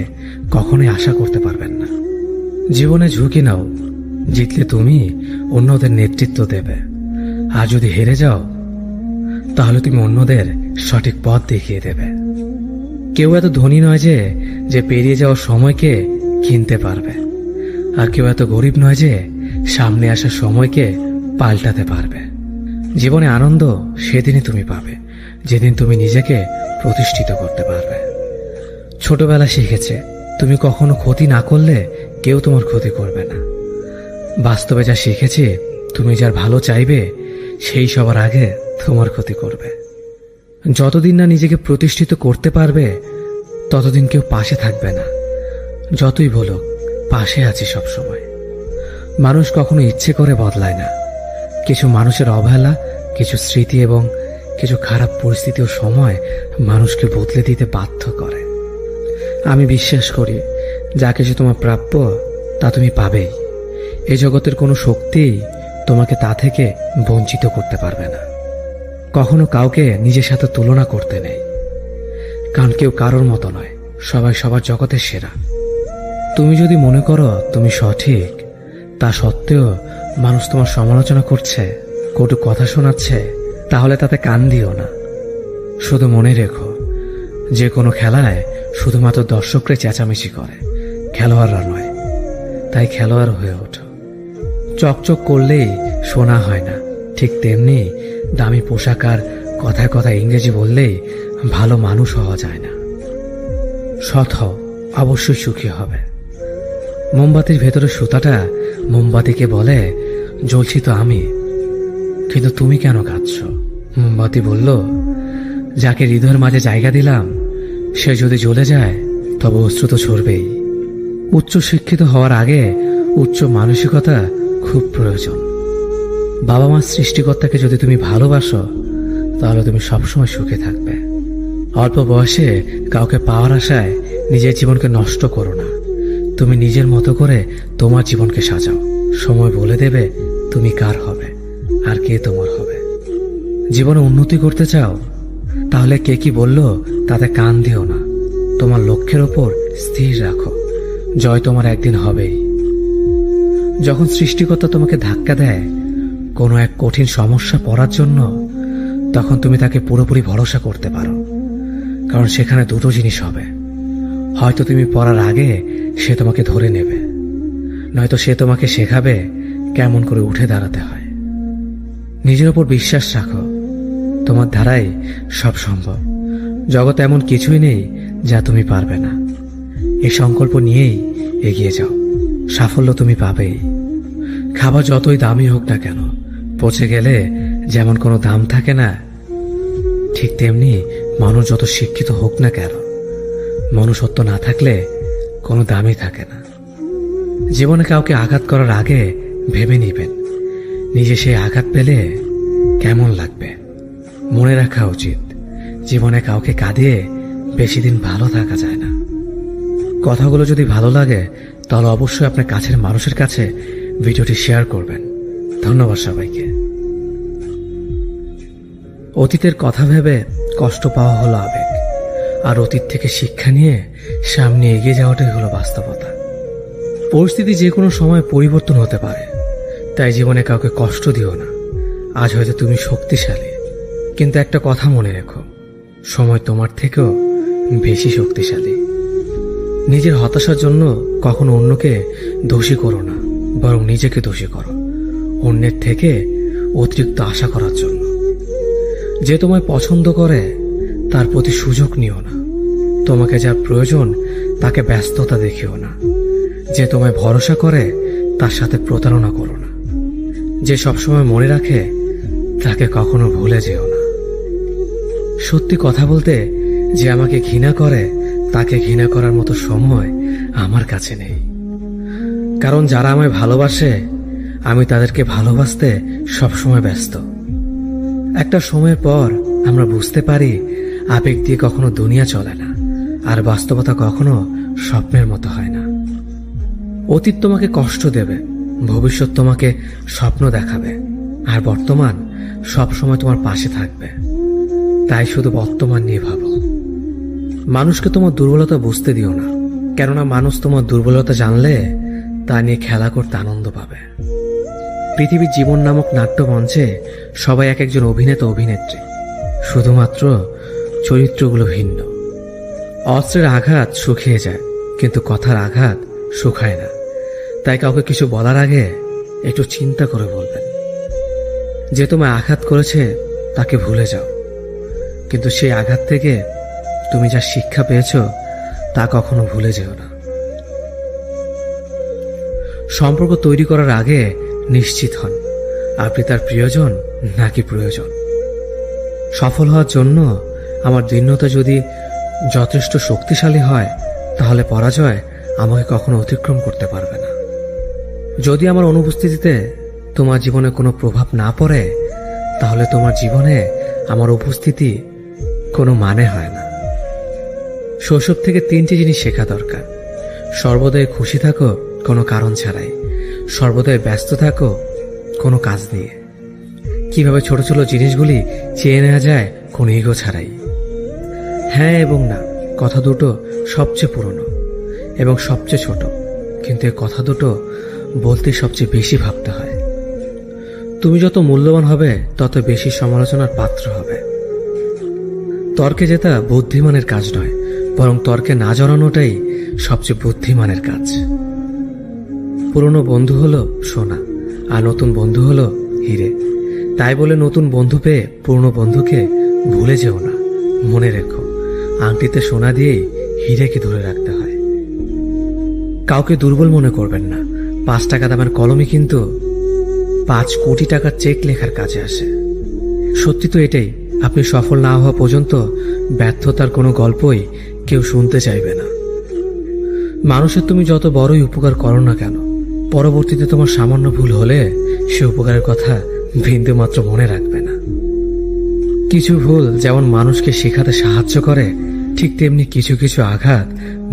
কখনোই আশা করতে পারবেন না। জীবনে ঝুঁকি নাও, জিতলে তুমি অন্যদের নেতৃত্ব দেবে, আর যদি হেরে যাও তাহলে তুমি অন্যদের সঠিক পথ দেখিয়ে দেবে। কেউ এত ধনী নয় যে পেরিয়ে যাওয়ার সময়কে কিনতে পারবে, আর কেউ এত গরিব নয় যে সামনে আসা সময়কে পাল্টাতে পারবে। জীবনে আনন্দ সেদিনই তুমি পাবে, যেদিন তুমি নিজেকে প্রতিষ্ঠিত করতে পারবে। ছোটবেলা শিখেছে, তুমি কখনো ক্ষতি না করলে কেউ তোমার ক্ষতি করবে না। বাস্তবে যা শিখেছি, তুমি যার ভালো চাইবে সেই সবার আগে তোমার ক্ষতি করবে। যতদিন না নিজেকে প্রতিষ্ঠিত করতে পারবে, ততদিন কেউ পাশে থাকবে না। যতই বলুক, পাশে আছি সব সময়। মানুষ কখনো ইচ্ছে করে বদলায় না। কিছু মানুষের অবহেলা, কিছু স্মৃতি এবং কিছু খারাপ পরিস্থিতি ও সময় মানুষকে বদলে দিতে বাধ্য করে। আমি বিশ্বাস করি, যা কিছু তোমার প্রাপ্য তা তুমি পাবেই। এই জগতের কোনো শক্তি তোমাকে তা থেকে বঞ্চিত করতে পারবে না। কখনো কাউকে নিজের সাথে তুলনা করতে নেই, কারণ কেউ কারোর মতো নয়, সবাই সবার জগতের সেরা। তুমি যদি মনে করো তুমি সঠিক, তা সত্ত্বেও মানুষ তোমার সমালোচনা করছে, কটু কথা শোনাচ্ছে, তাহলে তাতে কান দিও না। শুধু মনে রেখো, যে কোনো খেলায় শুধুমাত্র দর্শকরা চেঁচামেচি করে, খেলোয়াড়রা নয়। তাই খেলোয়াড় হয়ে ওঠো। চকচক করলেই সোনা হয় না, ঠিক তেমনি দামি পোশাক আর কথায় কথায় ইংরেজি বললেই ভালো মানুষ হওয়া যায় না। সৎ হও, অবশ্যই সুখী হবে। মোমবাতির ভেতরে সুতাটা মোমবাতিকে বলে, জ্বলছি তো আমি, কিন্তু তুমি কেন কাঁদছ? মোমবাতি বলল, যাকে হৃদয়ের মাঝে জায়গা দিলাম সে যদি জ্বলে যায় তবে অশ্রু তো ঝরবেই। উচ্চ শিক্ষিত হওয়ার আগে উচ্চ মানসিকতা খুব প্রয়োজন। বাবা মার সৃষ্টিকর্তাকে যদি তুমি ভালোবাসো তাহলে তুমি সবসময় সুখে থাকবে। অল্প বয়সে কাউকে পাওয়ার আশায় নিজের জীবনকে নষ্ট করো না। তুমি নিজের মতো করে তোমার জীবনকে সাজাও। সময় বলে দেবে তুমি কার হবে আর কে তোমার হবে। জীবনে উন্নতি করতে চাও তাহলে কে কি বলল তাতে কান দিও না। তোমার লক্ষ্যের ওপর স্থির রাখো, জয় তোমার একদিন হবেই। যখন সৃষ্টিকর্তা তোমাকে ধাক্কা দেয় কোনো এক কঠিন সমস্যা পড়ার জন্য, তখন তুমি তাকে পুরোপুরি ভরসা করতে পারো। কারণ সেখানে দুটো জিনিস হবে, হয়তো তুমি পড়ার আগে সে তোমাকে ধরে নেবে, নয়তো সে তোমাকে শেখাবে কেমন করে উঠে দাঁড়াতে হয়। নিজের ওপর বিশ্বাস রাখো, তোমার দ্বারাই সব সম্ভব। জগতে এমন কিছুই নেই যা তুমি পারবে না। এই সংকল্প নিয়েই এগিয়ে যাও, সাফল্য তুমি পাবেই। খাবার যতই দামি হোক না কেন, পচে গেলে যেমন কোনো দাম থাকে না, ঠিক তেমনি মানুষ যত শিক্ষিত হোক না কেন, মনুষ্যত্ব না থাকলে কোনো দামই থাকে না। জীবনে কাউকে আঘাত করার আগে ভেবে নিবেন নিজে সেই আঘাত পেলে কেমন লাগবে। মনে রাখা উচিত, জীবনে কাউকে কাঁদিয়ে বেশি দিন ভালো থাকা যায় না। কথাগুলো যদি ভালো লাগে তাহলে অবশ্যই আপনার কাছের মানুষের কাছে ভিডিওটি শেয়ার করবেন। ধন্যবাদ সবাইকে। অতীতের কথা ভেবে কষ্ট পাওয়া হলো আবেগ, আর অতীত থেকে শিক্ষা নিয়ে সামনে এগিয়ে যাওয়াটাই হলো বাস্তবতা। পরিস্থিতি যে কোনো সময় পরিবর্তন হতে পারে, তাই জীবনে কাউকে কষ্ট দিও না। আজ হয়তো তুমি শক্তিশালী, কিন্তু একটা কথা মনে রেখো, সময় তোমার থেকেও বেশি শক্তিশালী। নিজের হতাশার জন্য কখনো অন্যকে দোষী করো না, বরং নিজেকে দোষী করো অন্যের থেকে অতিরিক্ত আশা করার জন্য। যে তোমায় পছন্দ করে তার প্রতি সুযোগ নিও না। তোমাকে যার প্রয়োজন তাকে ব্যস্ততা দেখিও না। যে তোমায় ভরসা করে তার সাথে প্রতারণা করো না। যে সবসময় মনে রাখে তাকে কখনো ভুলে যেও না। সত্যি কথা বলতে, যে আমাকে ঘৃণা করে তাকে ঘৃণা করার মতো সময় আমার কাছে নেই। কারণ যারা আমায় ভালোবাসে আমি তাদেরকে ভালোবাসতে সবসময় ব্যস্ত। একটা সময়ের পর আমরা বুঝতে পারি আবেগ দিয়ে কখনো দুনিয়া চলে না, আর বাস্তবতা কখনো স্বপ্নের মতো হয় না। অতীত তোমাকে কষ্ট দেবে, ভবিষ্যৎ তোমাকে স্বপ্ন দেখাবে, আর বর্তমান সবসময় তোমার পাশে থাকবে। তাই শুধু বর্তমান নিয়ে ভাবো। মানুষকে তোমার দুর্বলতা বুঝতে দিও না, কেননা মানুষ তোমার দুর্বলতা জানলে তা নিয়ে খেলা করতে আনন্দ পাবে। পৃথিবীর জীবন নামক নাট্যমঞ্চে সবাই এক একজন অভিনেতা অভিনেত্রী, শুধুমাত্র চরিত্রগুলো ভিন্ন। অস্ত্রের আঘাত শুকিয়ে যায়, কিন্তু কথার আঘাত শুকায় না। তাই কাউকে কিছু বলার আগে একটু চিন্তা করে বলবেন। যে তোমায় আঘাত করেছে তাকে ভুলে যাও, কিন্তু সেই আঘাত থেকে তুমি যা শিক্ষা পেয়েছ তা কখনো ভুলে যেও না। সম্পর্ক তৈরি করার আগে নিশ্চিত হন আপনি তার প্রিয়জন নাকি প্রয়োজন। সফল হওয়ার জন্য আমার দৃঢ়তা যদি যথেষ্ট শক্তিশালী হয়, তাহলে পরাজয় আমাকে কখনো অতিক্রম করতে পারবে না। যদি আমার অনুপস্থিতিতে তোমার জীবনে কোনো প্রভাব না পড়ে, তাহলে তোমার জীবনে আমার উপস্থিতি কোনো মানে হয় না। শৈশব থেকে 3টি জিনিস শেখা দরকার। সর্বদাই খুশি থাকো কোনো কারণ ছাড়াই, সর্বদাই ব্যস্ত থাকো কোনো কাজ নিয়ে, কিভাবে ছোট ছোট জিনিসগুলি চেয়ে নেওয়া যায় কোনো ইগো ছাড়াই। হ্যাঁ এবং না কথা দুটো সবচেয়ে পুরনো এবং সবচেয়ে ছোট, কিন্তু এই কথা দুটো বলতে সবচেয়ে বেশি ভাবতে হয়। তুমি যত মূল্যবান হবে তত বেশি সমালোচনার পাত্র হবে। তর্কে জেতা বুদ্ধিমানের কাজ নয়, বরং তর্কে না জড়ানোটাই সবচেয়ে বুদ্ধিমানের কাজ। পুরনো বন্ধু হলো সোনা, আর নতুন বন্ধু হলো হিরে। তাই বলে নতুন বন্ধু পেয়ে পুরনো বন্ধুকে ভুলে যেও না, মনে রেখো, আংটিতে সোনা দিয়েই হীরেকে ধরে রাখতে হয়। কাউকে দুর্বল মনে করবেন না, 5 টাকা দামের কলমই কিন্তু 5 কোটি টাকার চেক লেখার কাজে আসে। সত্যি তো এটাই, আপনি সফল না হওয়া পর্যন্ত ব্যর্থতার কোনো গল্পই কেউ শুনতে চাইবে না। মানুষের তুমি যত বড়ই উপকার করো না কেন, পরবর্তীতে তোমার সামান্য ভুল হলে সে উপকারের কথা বিন্দুমাত্র মনে রাখবে না। কিছু ভুল যেমন মানুষকে শেখাতে সাহায্য করে, ঠিক তেমনি কিছু কিছু আঘাত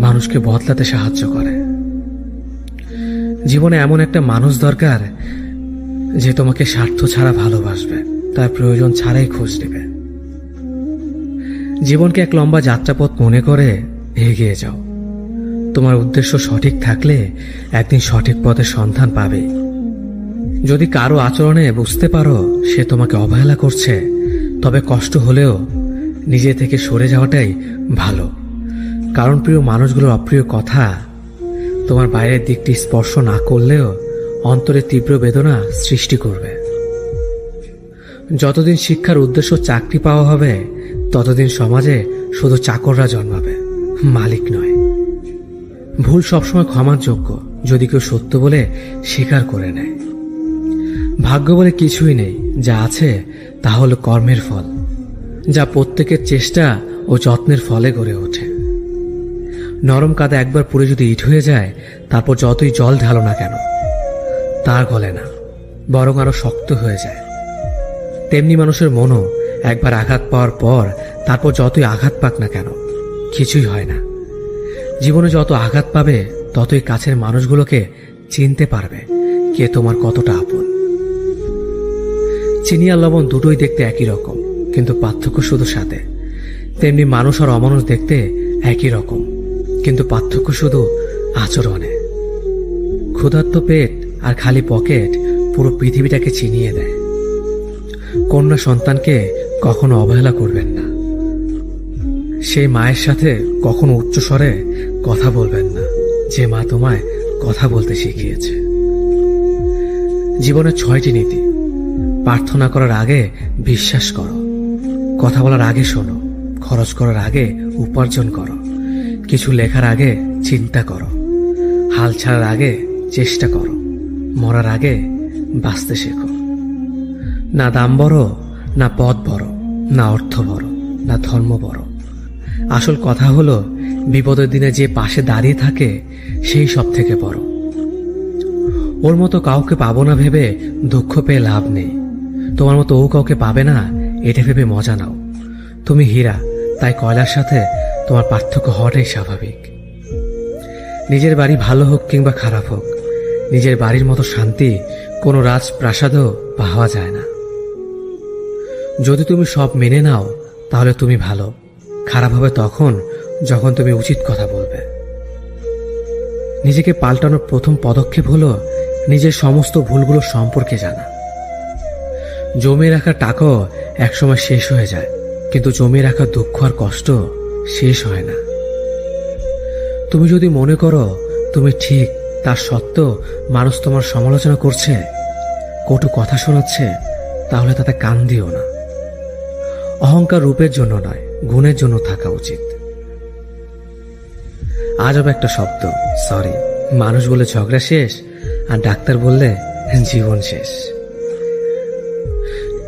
মানুষকে বদলাতে সাহায্য করে। জীবনে এমন একটা মানুষ দরকার যে তোমাকে স্বার্থ ছাড়া ভালোবাসবে, তার প্রয়োজন ছাড়াই খোঁজ নেবে। জীবনকে এক লম্বা যাত্রাপথ মনে করে এগিয়ে যাও। তোমার উদ্দেশ্য সঠিক থাকলে একদিন সঠিক পথের সন্ধান পাবে। যদি কারো আচরণে বুঝতে পারো সে তোমাকে অবহেলা করছে, তবে কষ্ট হলেও নিজে থেকে সরে যাওয়াটাই ভালো। কারণ প্রিয় মানুষগুলোর অপ্রিয় কথা তোমার বাইরের দিকটি স্পর্শ না করলেও অন্তরে তীব্র বেদনা সৃষ্টি করবে। যতদিন শিক্ষার উদ্দেশ্য চাকরি পাওয়া হবে, ততদিন সমাজে শুধু চাকররা জন্মাবে, মালিক নয়। ভুল সবসময় ক্ষমার যোগ্য যদি কেউ সত্য বলে স্বীকার করে নেয়। ভাগ্য বলে কিছুই নেই, যা আছে তা হল কর্মের ফল, যা প্রত্যেকের চেষ্টা ও যত্নের ফলে গড়ে ওঠে। নরম কাদা একবার পুড়ে যদি ইট হয়ে যায়, তারপর যতই জল ঢালো না কেন তার গলে না, বরং আরো শক্ত হয়ে যায়। তেমনি মানুষের মনও একবার আঘাত পাওয়ার পর তারপর যতই আঘাত পাক না কেন কিছুই হয় না। জীবনে যত আঘাত পাবে ততই কাছের মানুষগুলোকে চিনতে পারবে কে তোমার কতটা আপন। চিনি আর লবণ দুটোই দেখতে একই রকম, কিন্তু পার্থক্য শুধু সাথে। তেমনি মানুষ আর অমানুষ দেখতে একই রকম, কিন্তু পার্থক্য শুধু আচরণে। ক্ষুধার্ত পেট আর খালি পকেট পুরো পৃথিবীটাকে চিনিয়ে দেয়। কন্যা সন্তানকে কখনো অবহেলা করবেন না। সেই মায়ের সাথে কখনো উচ্চস্বরে কথা বলবেন না, যে মা তোমায় কথা বলতে শিখিয়েছে। জীবনের 6টি নীতি। প্রার্থনা করার আগে বিশ্বাস করো, কথা বলার আগে শোনো, খরচ করার আগে উপার্জন করো, কিছু লেখার আগে চিন্তা করো, হাল ছাড়ার আগে চেষ্টা করো, মরার আগে বাঁচতে শেখো। না দাম বড়, না পদ বড়, না অর্থ বড়, না ধর্ম বড়। আসল কথা হলো বিপদের দিনে যে পাশে দাঁড়িয়ে থাকে সেই সব থেকে বড়। ওর মতো কাউকে পাবো না ভেবে দুঃখ পেয়ে লাভ নেই। তোমার মতো ও কাউকে পাবে না এটা ভেবে মজা নাও। তুমি হীরা, তাই কয়লার সাথে তোমার পার্থক্য হওয়াটাই স্বাভাবিক। নিজের বাড়ি ভালো হোক কিংবা খারাপ হোক, নিজের বাড়ির মতো শান্তি কোনো রাজপ্রাসাদও পাওয়া যায় না। যদি তুমি সব মেনে নাও তাহলে তুমি ভালো, খারাপ হবে তখন যখন তুমি উচিত কথা বলবে। নিজেকে পাল্টানোর প্রথম পদক্ষেপ হলো নিজের সমস্ত ভুলগুলো সম্পর্কে জানা। জমিয়ে রাখা টাকাও একসময় শেষ হয়ে যায়, কিন্তু জমিয়ে রাখা দুঃখ আর কষ্ট শেষ হয় না। তুমি যদি মনে করো তুমি ঠিক, তার সত্ত্বেও মানুষ তোমার সমালোচনা করছে, কটু কথা শোনাচ্ছে, তাহলে তাতে কান দিও না। অহংকার রূপের জন্য নয়, গুণের জন্য থাকা উচিত। আজব একটা শব্দ সরি। মানুষ বলে ঝগড়া শেষ, আর ডাক্তার বললে জীবন শেষ।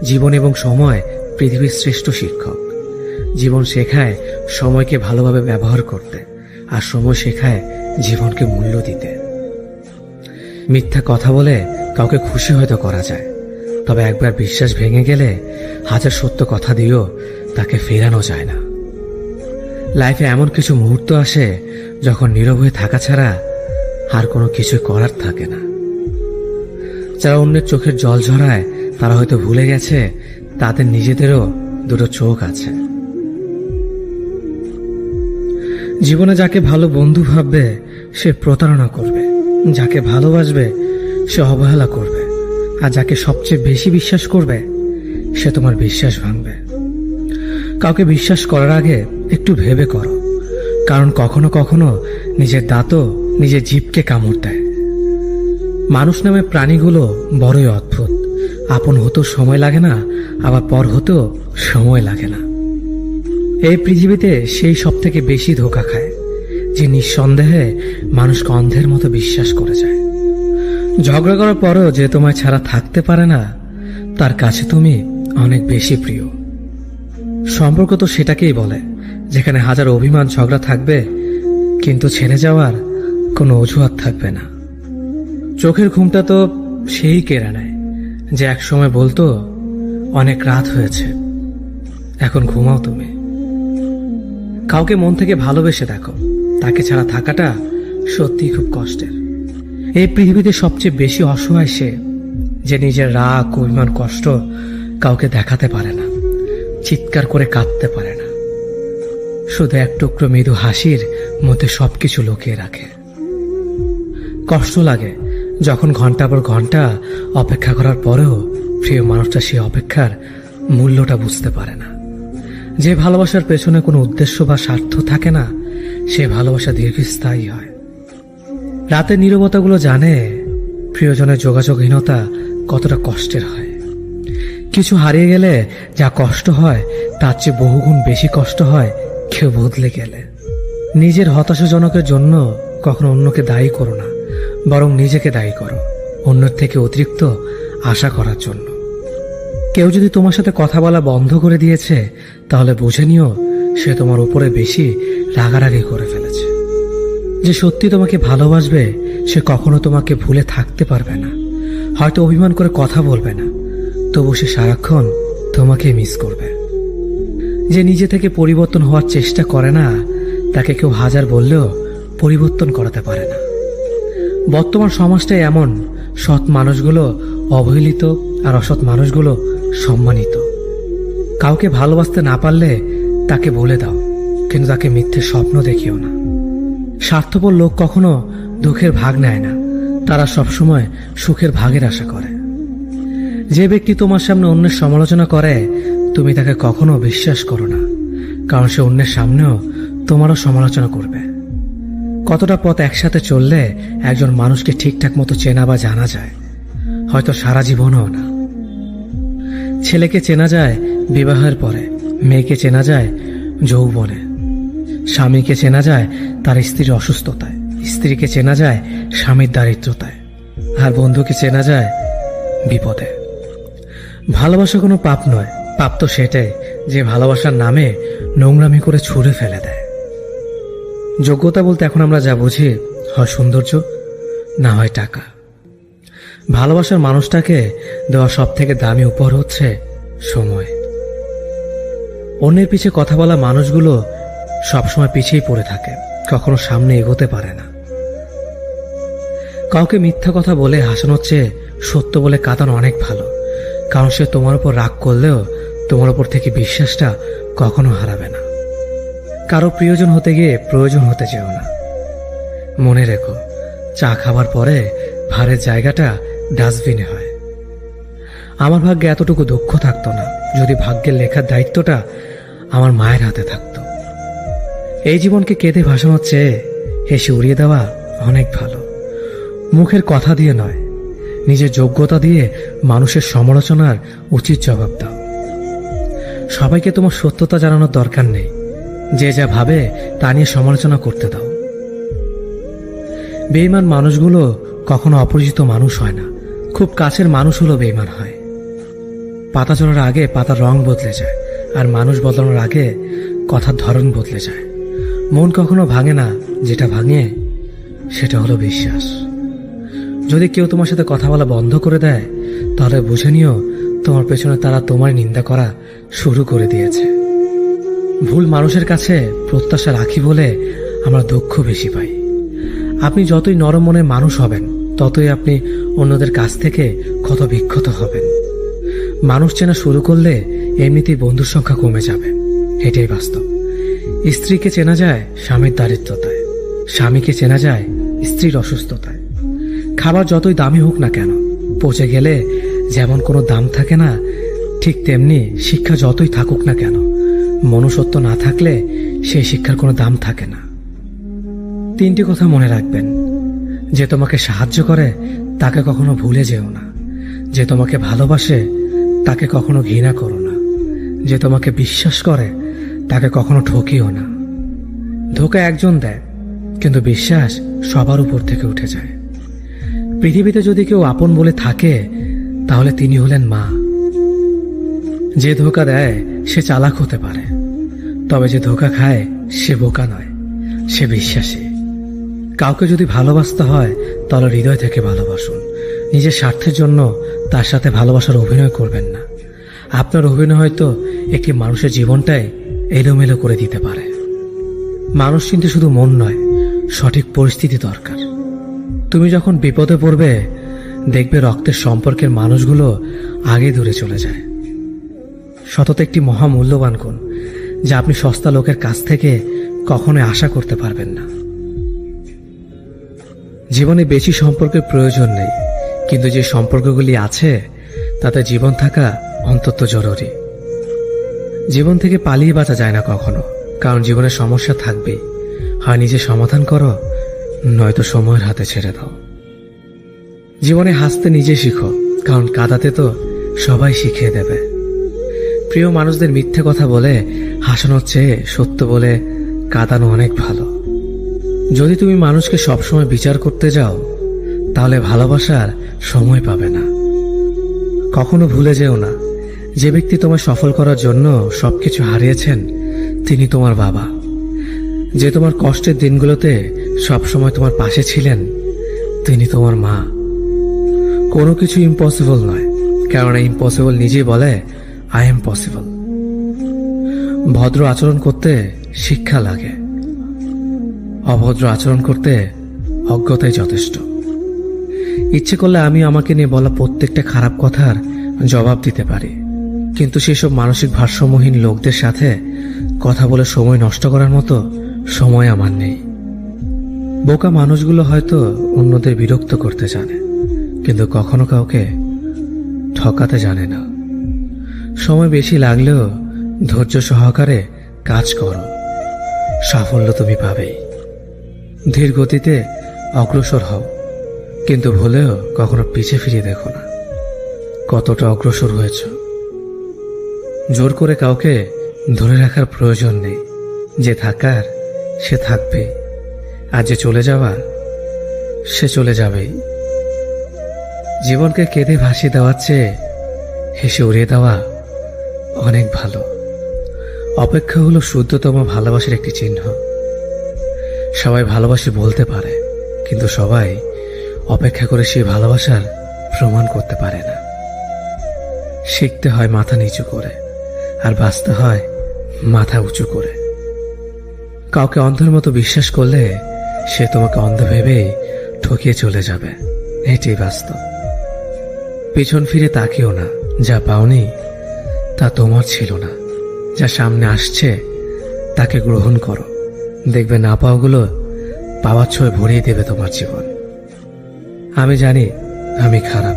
জীবন এবং সময় পৃথিবীর শ্রেষ্ঠ শিক্ষক। জীবন শেখায় সময়কে ভালোভাবে ব্যবহার করতে, আর সময় শেখায় জীবনকে মূল্য দিতে। মিথ্যা কথা বলে কাউকে খুশি হয়তো করা যায়, তবে একবার বিশ্বাস ভেঙে গেলে হাজার সত্য কথা দিয়েও তাকে ফেরানো যায় না। লাইফে এমন কিছু মুহূর্ত আসে যখন নীরব হয়ে থাকা ছাড়া আর কোনো কিছু করার থাকে না। যারা অন্যের চোখের জল ঝরায় তারা হয়তো ভুলে গেছে তাদের নিজেদেরও দুটো চোখ আছে। জীবনে যাকে ভালো বন্ধু ভাববে সে প্রতারণা করবে, যাকে ভালোবাসবে সে অবহেলা করবে, আর যাকে সবচেয়ে বেশি বিশ্বাস করবে সে তোমার বিশ্বাস ভাঙবে। কাউকে বিশ্বাস করার আগে একটু ভেবে করো, কারণ কখনো কখনো নিজের দাঁতও নিজের জিভকে কামড় দেয়। মানুষ নামে প্রাণীগুলো বড়ই অদ্ভুত। আপন হতেও সময় লাগে না, আবার পর হতেও সময় লাগে না। এই পৃথিবীতে সেই সব থেকে বেশি ধোঁকা খায় যে নিঃসন্দেহে মানুষকে অন্ধের মতো বিশ্বাস করে যায়। ঝগড়া করার পরও যে তোমায় ছাড়া থাকতে পারে না, তার কাছে তুমি অনেক বেশি প্রিয়। সম্পর্ক তো সেটাকেই বলে যেখানে হাজার অভিমান ঝগড়া থাকবে, কিন্তু ছেড়ে যাওয়ার কোনো অজুহাত থাকবে না। চোখের ঘুমটা তো সেই কেড়ে নেয় যে একসময় বলতো অনেক রাত হয়েছে, এখন ঘুমাও তুমি। কাউকে মন থেকে ভালোবেসে দেখো, তাকে ছাড়া থাকাটা সত্যিই খুব কষ্টের। এই পৃথিবীতে সবচেয়ে বেশি অসহায় সে যে নিজের রাগ, অভিমান, কষ্ট কাউকে দেখাতে পারে না, চিৎকার করে কাঁদতে পারে না, শুধু এক টুকরো মৃদু হাসির মধ্যে সবকিছু লুকিয়ে রাখে। কষ্ট লাগে যখন ঘন্টা পর ঘন্টা অপেক্ষা করার পরেও প্রিয় মানুষটা সেই অপেক্ষার মূল্যটা বুঝতে পারে না। যে ভালোবাসার পেছনে কোনো উদ্দেশ্য বা স্বার্থ থাকে না, সে ভালোবাসা দীর্ঘস্থায়ী হয়। রাতের নীরবতাগুলো জানে প্রিয়জনের যোগাযোগহীনতা কতটা কষ্টের হয়। কিছু হারিয়ে গেলে যা কষ্ট হয় তার চেয়ে বহুগুণ বেশি কষ্ট হয় কেউ বদলে গেলে। নিজের হতাশাজনকের জন্য কখনো অন্যকে দায়ী করো না, বরং নিজেকে দায়ী করো অন্যের থেকে অতিরিক্ত আশা করার জন্য। কেউ যদি তোমার সাথে কথা বলা বন্ধ করে দিয়েছে, তাহলে বুঝে নিও সে তোমার উপরে বেশি রাগারাগি করে ফেলেছে। যে সত্যি তোমাকে ভালোবাসবে সে কখনো তোমাকে ভুলে থাকতে পারবে না। হয়তো অভিমান করে কথা বলবে না, তবু সে সারাক্ষণ তোমাকে মিস করবে। যে নিজে থেকে পরিবর্তন হওয়ার চেষ্টা করে না, তাকে কেউ হাজার বললেও পরিবর্তন করাতে পারে না। বর্তমান সমাজটাই এমন, সৎ মানুষগুলো অবহেলিত আর অসৎ মানুষগুলো সম্মানিত। কাউকে ভালোবাসতে না পারলে তাকে বলে দাও, কিন্তু তাকে মিথ্যে স্বপ্ন দেখিও না। স্বার্থপর লোক কখনো দুঃখের ভাগ নেয় না, তারা সবসময় সুখের ভাগের আশা করে। যে ব্যক্তি তোমার সামনে অন্যের সমালোচনা করে, তুমি তাকে কখনো বিশ্বাস করো না, কারণ সে অন্যের সামনেও তোমারও সমালোচনা করবে। কতটা পথ একসাথে চললে একজন মানুষকে ঠিকঠাক মতো চেনা বা জানা যায়, হয়তো সারা জীবনও না। ছেলেকে চেনা যায় বিবাহের পরে, মেয়েকে চেনা যায় যৌবনে, স্বামীকে চেনা যায় তার স্ত্রীর অসুস্থতায়, স্ত্রীকে চেনা যায় স্বামীর দারিদ্রতায়, আর বন্ধুকে চেনা যায় বিপদে। ভালোবাসা কোনো পাপ নয়, পাপ তো সেটাই যে ভালোবাসার নামে নোংরামি করে ছুঁড়ে ফেলে দেয়। যোগ্যতা বলতে এখন আমরা যা বুঝি, হয় সৌন্দর্য, না হয় টাকা। ভালোবাসার মানুষটাকে দেওয়া সব থেকে দামি উপহার হচ্ছে সময়। অন্যের পিছে কথা বলা মানুষগুলো সবসময় পিছিয়েই পড়ে থাকে, কখনো সামনে এগোতে পারে না। কাউকে মিথ্যা কথা বলে হাসানোর চেয়ে সত্য বলে কাঁদানো অনেক ভালো, কারণ সে তোমার উপর রাগ করলেও তোমার উপর থেকে বিশ্বাসটা কখনো হারাবে না। কারো প্রিয়জন হতে গিয়ে প্রয়োজন হতে যেও না। মনে রেখো, চা খাবার পরে ভারের জায়গাটা ডাস্টবিনে হয়। আমার ভাগ্যে এতটুকু দুঃখ থাকতো না যদি ভাগ্যের লেখার দায়িত্বটা আমার মায়ের হাতে থাকতো। এই জীবনকে কেঁদে ভাসানোর চেয়ে হেসে উড়িয়ে দেওয়া অনেক ভালো। মুখের কথা দিয়ে নয়, নিজের যোগ্যতা দিয়ে মানুষের সমালোচনার উচিত জবাব দাও। সবাইকে তোমার সত্যতা জানানোর দরকার নেই, যে যা ভাবে তা নিয়ে সমালোচনা করতে দাও। বেঈমান মানুষগুলো কখনো অপরিচিত মানুষ হয় না, খুব কাছের মানুষ হলো বেঈমান হয়। পাতা ঝরার আগে পাতার রং বদলে যায়, আর মানুষ বদলানোর আগে কথার ধরন বদলে যায়। মন কখনো ভাঙে না, যেটা ভাঙে সেটা হলো বিশ্বাস। যদি কেউ তোমার সাথে কথা বলা বন্ধ করে দেয়, তাহলে বুঝে নিও তোমার পেছনে তারা তোমার নিন্দা করা শুরু করে দিয়েছে। ভুল মানুষের কাছে প্রত্যাশা রাখি বলে আমরা দুঃখ বেশি পাই। আপনি যতই নরম মনের মানুষ হবেন, ততই আপনি অন্যদের কাছ থেকে ক্ষত বিক্ষত হবেন। মানুষ চেনা শুরু করলে এমনিতেই বন্ধুর সংখ্যা কমে যাবে, এটাই বাস্তব। স্ত্রীকে চেনা যায় স্বামীর দারিদ্রতায়, স্বামীকে চেনা যায় স্ত্রীর অসুস্থতায়। খাবার যতই দামি হোক না কেন, পচে গেলে যেমন কোনো দাম থাকে না, ঠিক তেমনি শিক্ষা যতই থাকুক না কেন, মনুষ্যত্ব না থাকলে সেই শিক্ষার কোনো দাম থাকে না। 3টি কথা মনে রাখবেন: যে তোমাকে সাহায্য করে তাকে কখনো ভুলে যেও না, যে তোমাকে ভালোবাসে তাকে কখনো ঘৃণা করো না, যে তোমাকে বিশ্বাস করে তাকে কখনো ঠকিও না। ধোঁকা একজন দেয়, কিন্তু বিশ্বাস সবার উপর থেকে উঠে যায়। পৃথিবীতে যদি কেউ আপন বলে থাকে, তাহলে তিনি হলেন মা। যে ধোঁকা দেয় সে চালাক হতে পারে, তবে যে ধোঁকা খায় সে বোকা নয়, সে বিশ্বাসী। কাউকে যদি ভালোবাসতে হয় তাহলে হৃদয় থেকে ভালোবাসুন। নিজের স্বার্থের জন্য তার সাথে ভালোবাসার অভিনয় করবেন না। আপনার অভিনয় হয়তো একটি মানুষের জীবনটাই এলোমেলো করে দিতে পারে। মানুষ চিনতে শুধু মন নয়, সঠিক পরিস্থিতি দরকার। তুমি যখন বিপদে পড়বে, দেখবে রক্তের সম্পর্কের মানুষগুলো আগে দূরে চলে যায়। সততা একটি মহামূল্যবান গুণ, যা আপনি সস্তা লোকের কাছ থেকে কখনোই আশা করতে পারবেন না। জীবনে বেশি সম্পর্কের প্রয়োজন নেই, কিন্তু যে সম্পর্কগুলি আছে তাতে জীবন থাকা অন্তত জরুরি। জীবন থেকে পালিয়ে বাঁচা যায় না কখনো, কারণ জীবনে সমস্যা থাকবেই। হয় নিজে সমাধান করো, নয়তো সময়ের হাতে ছেড়ে দাও। জীবনে হাসতে নিজে শিখো, কারণ কাঁদাতে তো সবাই শিখিয়ে দেবে। প্রিয় মানুষদের মিথ্যে কথা বলে হাসানোর চেয়ে সত্য বলে কাঁদানো অনেক ভালো। যদি তুমি মানুষকে সবসময় বিচার করতে যাও, তাহলে ভালোবাসার সময় পাবে না। কখনো ভুলে যেও না, যে ব্যক্তি তোমায় সফল করার জন্য সবকিছু হারিয়েছেন তিনি তোমার বাবা। যে তোমার কষ্টের দিনগুলোতে সবসময় তোমার পাশে ছিলেন তিনি তোমার মা। কোনো কিছু ইম্পসিবল নয়, কারণ ইম্পসিবল নিজেই বলে আই এম পসিবল। ভদ্র আচরণ করতে শিক্ষা লাগে, অভদ্র আচরণ করতে অজ্ঞতাই যথেষ্ট। ইচ্ছে করলে আমি আমাকে নিয়ে বলা প্রত্যেকটা খারাপ কথার জবাব দিতে পারি, কিন্তু সেসব মানসিক ভারসাম্যহীন লোকদের সাথে কথা বলে সময় নষ্ট করার মতো সময় আমার নেই। বোকা মানুষগুলো হয়তো অন্যদের বিরক্ত করতে জানে, কিন্তু কখনো কাউকে ঠকাতে জানে না। সময় বেশি লাগলেও ধৈর্য সহকারে কাজ করো, সাফল্য তুমি পাবেই। ধীর গতিতে অগ্রসর হও, কিন্তু ভুলেও কখনো পিছে ফিরে দেখো না কতটা অগ্রসর হয়েছ। জোর করে কাউকে ধরে রাখার প্রয়োজন নেই। যে থাকার সে থাকবে, আর যে চলে যাওয়ার সে চলে যাবেই। জীবনকে কেঁদে ভাসিয়ে দেওয়ার চেয়ে হেসে উড়িয়ে দেওয়া অনেক ভালো। অপেক্ষা হলো শুদ্ধতম ভালোবাসার একটি চিহ্ন। সবাই ভালোবাসে বলতে পারে, কিন্তু সবাই অপেক্ষা করে সেই ভালোবাসার প্রমাণ করতে পারে না। শিখতে হয় মাথা নিচু করে, আর বাঁচতে হয় মাথা উঁচু করে। কাউকে অন্ধের মতো বিশ্বাস করলে সে তোমাকে অন্ধ ভেবেই ঠকিয়ে চলে যাবে, এটাই বাস্তব। পিছন ফিরে তাকিও না, যা পাওনি তা তোমার ছিল না। যা সামনে আসছে তাকে গ্রহণ করো, দেখবে না পাওয়াগুলো পাওয়ার ছোঁয় ভরিয়ে দেবে তোমার জীবন। আমি জানি আমি খারাপ,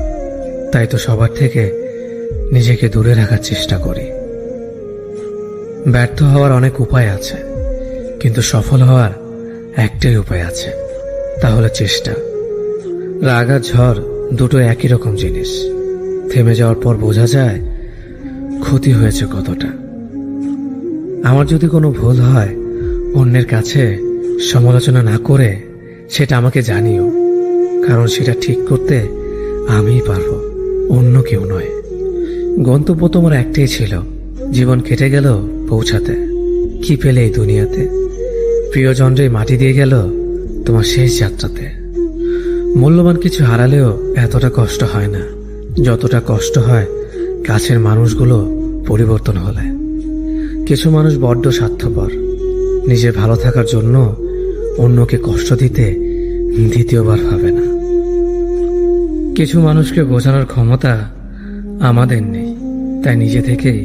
তাই তো সবার থেকে নিজেকে দূরে রাখার চেষ্টা করি। ব্যর্থ হওয়ার অনেক উপায় আছে, কিন্তু সফল হওয়ার একটাই উপায় আছে, তা হলো চেষ্টা। রাগ আর ঝড় দুটো একই রকম জিনিস। থেমে যাওয়ার পর বোঝা যায় ক্ষতি হয়েছে কতটা। আমার যদি কোনো ভুল হয়, অন্যের কাছে সমালোচনা না করে সেটা আমাকে জানিও, কারণ সেটা ঠিক করতে আমিই পারবো, অন্য কেউ নয়। গন্তব্য তোমার একটাই ছিল, জীবন কেটে গেল পৌঁছাতে। কি পেলে এই দুনিয়াতে? প্রিয়জনরে মাটি দিয়ে গেল তোমার শেষ যাত্রাতে। মূল্যবান কিছু হারালেও এতটা কষ্ট হয় না, যতটা কষ্ট হয় কাছের মানুষগুলো পরিবর্তন হলে। কিছু মানুষ বড্ড স্বার্থপর, নিজের ভালো থাকার জন্য অন্যকে কষ্ট দিতে দ্বিতীয়বার ভাবে না। কিছু মানুষকে বোঝানোর ক্ষমতা আমাদের নেই, তাই নিজে থেকেই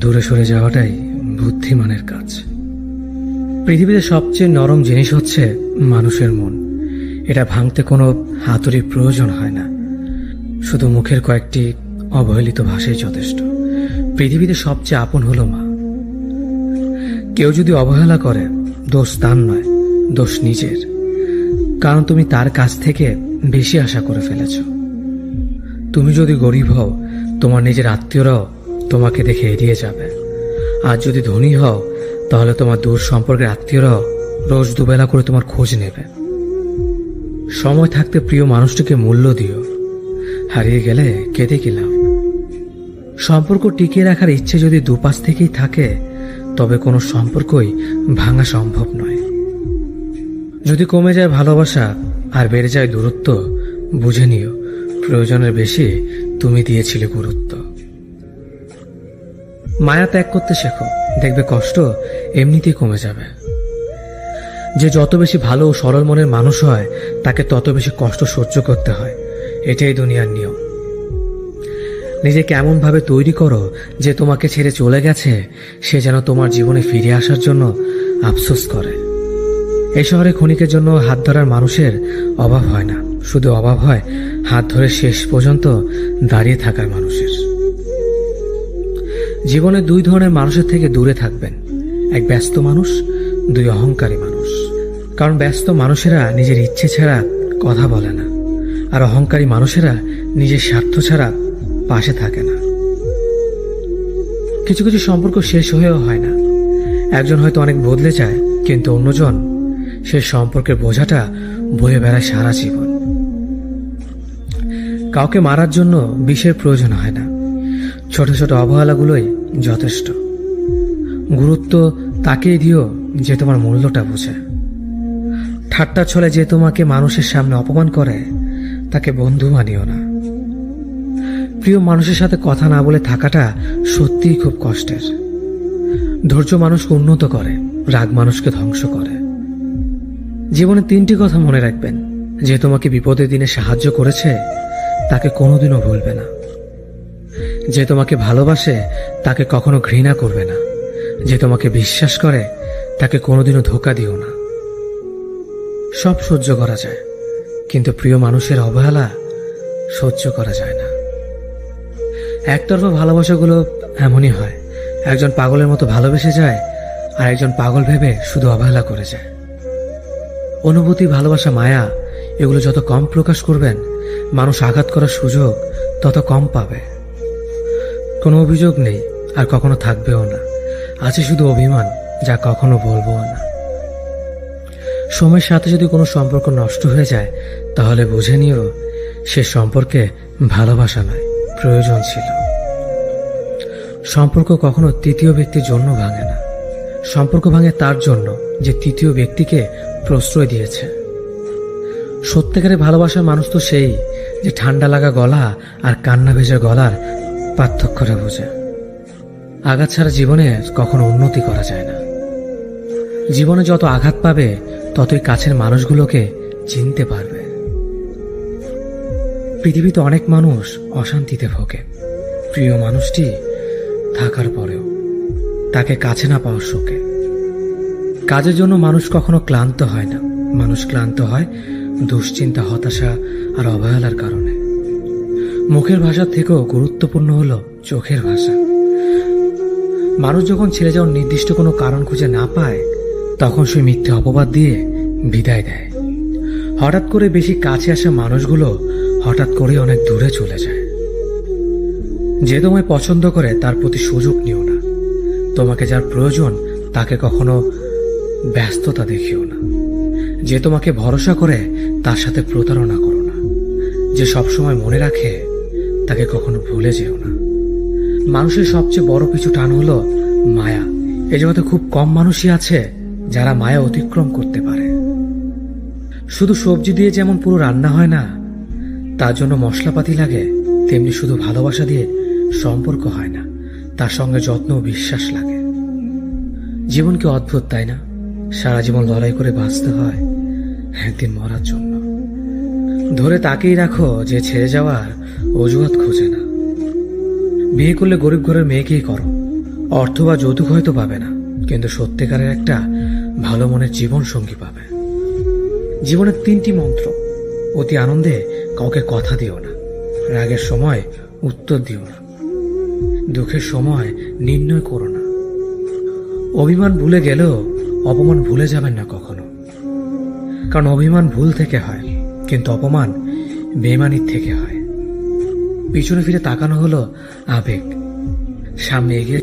দূরে সরে যাওয়াটাই বুদ্ধিমানের কাজ। পৃথিবীতে সবচেয়ে নরম জিনিস হচ্ছে মানুষের মন। এটা ভাঙতে কোনো হাতুড়ির প্রয়োজন হয় না, শুধু মুখের কয়েকটি অবহেলিত ভাষাই যথেষ্ট। পৃথিবীতে সবচেয়ে আপন হলো মা। কেউ যদি অবহেলা করে, দোষ তার নয়, দোষ নিজের, কারণ তুমি তার কাছ থেকে বেশি আশা করে ফেলেছ। তুমি যদি গরিব হও, তোমার নিজের আত্মীয়রাও তোমাকে দেখে এড়িয়ে যাবে, আর যদি ধনী হও তাহলে তোমার দূর সম্পর্কের আত্মীয়রাও রোজ দুবেলা করে তোমার খোঁজ নেবে। সময় থাকতে প্রিয় মানুষটিকে মূল্য দিও, হারিয়ে গেলে কেঁদে কি লাভ? সম্পর্ক টিকিয়ে রাখার ইচ্ছে যদি দুপাশ থেকেই থাকে, তবে কোনো সম্পর্কই ভাঙা সম্ভব নয়। যদি কমে যায় ভালোবাসা আর বেড়ে যায় দূরত্ব, বুঝে নিও প্রয়োজনের বেশি তুমি দিয়েছিলে গুরুত্ব। মায়া ত্যাগ করতে শেখো, দেখবে কষ্ট এমনিতেই কমে যাবে। যে যত বেশি ভালো ও সরল মনের মানুষ হয়, তাকে তত বেশি কষ্ট সহ্য করতে হয়। এটাই দুনিয়ার নিয়ম। নিজেকে এমন ভাবে তৈরি করো যে তোমাকে ছেড়ে চলে গেছে সে যেন তোমার জীবনে ফিরে আসার জন্য আফসোস করে। এই শহরে ক্ষণিকের জন্য হাত ধরার মানুষের অভাব হয় না, শুধু অভাব হয় হাত ধরে শেষ পর্যন্ত দাঁড়িয়ে থাকার মানুষের। জীবনে দুই ধরনের মানুষের থেকে দূরে থাকবেন, এক ব্যস্ত মানুষ, দুই অহংকারী মানুষ। কারণ ব্যস্ত মানুষেরা নিজের ইচ্ছে ছাড়া কথা বলে না, আর অহংকারী মানুষেরা নিজের স্বার্থ ছাড়া পাশে থাকে না। কিছু কিছু সম্পর্ক শেষ হয়েও হয় না। একজন হয়তো অনেক বদলে যায়, কিন্তু অন্যজন সে সম্পর্কের বোঝাটা বয়ে বেড়ায় সারা জীবন। কাউকে মারার জন্য বিষের প্রয়োজন হয় না, ছোট ছোট অবহেলাগুলোই যথেষ্ট। গুরুত্ব তাকেই দিও যে তোমার মূল্যটা বোঝে। ঠাট্টা ছলে যে তোমাকে মানুষের সামনে অপমান করে, তাকে বন্ধু মানিও না। প্রিয় মানুষের সাথে কথা না বলে থাকাটা সত্যিই খুব কষ্টের। ধৈর্য মানুষকে উন্নত করে, রাগ মানুষকে ধ্বংস করে। জীবনে তিনটি কথা মনে রাখবেন: যে তোমাকে বিপদের দিনে সাহায্য করেছে তাকে কোনোদিনও ভুলবে না, যে তোমাকে ভালোবাসে তাকে কখনো ঘৃণা করবে না, যে তোমাকে বিশ্বাস করে তাকে কোনোদিনও ধোঁকা দিও না। সব সহ্য করা যায়, কিন্তু প্রিয় মানুষের অবহেলা সহ্য করা যায় না। একতরফা ভালোবাসাগুলো এমনই হয়, একজন পাগলের মতো ভালোবেসে যায় আর একজন পাগল ভেবে শুধু অবহেলা করে যায়। অনুভূতি, ভালোবাসা, মায়া এগুলো যত কম প্রকাশ করবেন, মানুষ আঘাত করার সুযোগ তত কম পাবে। কোনো অভিযোগ নেই আর কখনো থাকবেও না, আছে শুধু অভিমান, যা কখনো বলবো না। সময়ের সাথে যদি কোনো সম্পর্ক নষ্ট হয়ে যায়, তাহলে বুঝে নিও সে সম্পর্কে ভালোবাসা নয়, প্রয়োজন ছিল। সম্পর্ক কখনো তৃতীয় ব্যক্তির জন্য ভাঙে না, সম্পর্ক ভাঙে তার জন্য যে তৃতীয় ব্যক্তিকে প্রশ্রয় দিয়েছে। সত্যিকারের ভালোবাসার মানুষ তো সেই যে ঠান্ডা লাগা গলা আর কান্না ভেজা গলার পার্থক্যটা বোঝে। আঘাত ছাড়া জীবনে কখনো উন্নতি করা যায় না। জীবনে যত আঘাত পাবে, ততই কাছের মানুষগুলোকে চিনতে পারবে। পৃথিবীতে অনেক মানুষ অশান্তিতে ভোগে, প্রিয় মানুষটি থাকার পরেও তাকে কাছে না পাওয়ার শোকে। কাজের জন্য মানুষ কখনো ক্লান্ত হয় না, মানুষ ক্লান্ত হয় দুশ্চিন্তা, হতাশা আর অবহেলার কারণে। মুখের ভাষার থেকেও গুরুত্বপূর্ণ হলো চোখের ভাষা। মানুষ যখন ছেড়ে যাওয়ার নির্দিষ্ট কোনো কারণ খুঁজে না পায়, তখন সে মিথ্যে অপবাদ দিয়ে বিদায় দেয়। হঠাৎ করে বেশি কাছে আসা মানুষগুলো হঠাৎ করে অনেক দূরে চলে যায়। যে তোমায় পছন্দ করে তার প্রতি সুযোগ নিও না। তোমাকে যার প্রয়োজন তাকে কখনো ব্যস্ততা দেখিও না। যে তোমাকে ভরসা করে তার সাথে প্রতারণা করো না। যে সবসময় মনে রাখে তাকে কখনো ভুলে যেও না। মানুষের সবচেয়ে বড় পিছু টান হলো মায়া। এই জগতে খুব কম মানুষই আছে যারা মায়া অতিক্রম করতে পারে। শুধু সবজি দিয়ে যেমন পুরো রান্না হয় না, তার জন্য মশলাপাতি লাগে, তেমনি শুধু ভালোবাসা দিয়ে সম্পর্ক হয় না, তার সঙ্গে যত্ন ও বিশ্বাস লাগে। জীবন কি অদ্ভুত, তাই না? সারা জীবন লড়াই করে বাঁচতে হয় একদিন মরার জন্য। ধরে তাকেই রাখো যে ছেড়ে যাওয়ার অজুহাত খোঁজে না। বিয়ে করলে গরিব ঘরের মেয়েকেই করো। অর্থ বা যৌতুক হয়তো পাবে না, কিন্তু সত্যিকারের একটা ভালো মনের জীবন সঙ্গী পাবে। জীবনের তিনটি মন্ত্র: অতি আনন্দে কাউকে কথা দিও না, রাগের সময় উত্তর দিও না, দুঃখের সময় নির্ণয় করো না। অভিমান ভুলে গেলেও অপমান ভুলে যাবেন না কখনো, কারণ অভিমান ভুল থেকে হয়, কিন্তু অপমান বেইমানির থেকে হয়। পিছনে ফিরে তাকানো হলো আবেগ, সামনে এগিয়ে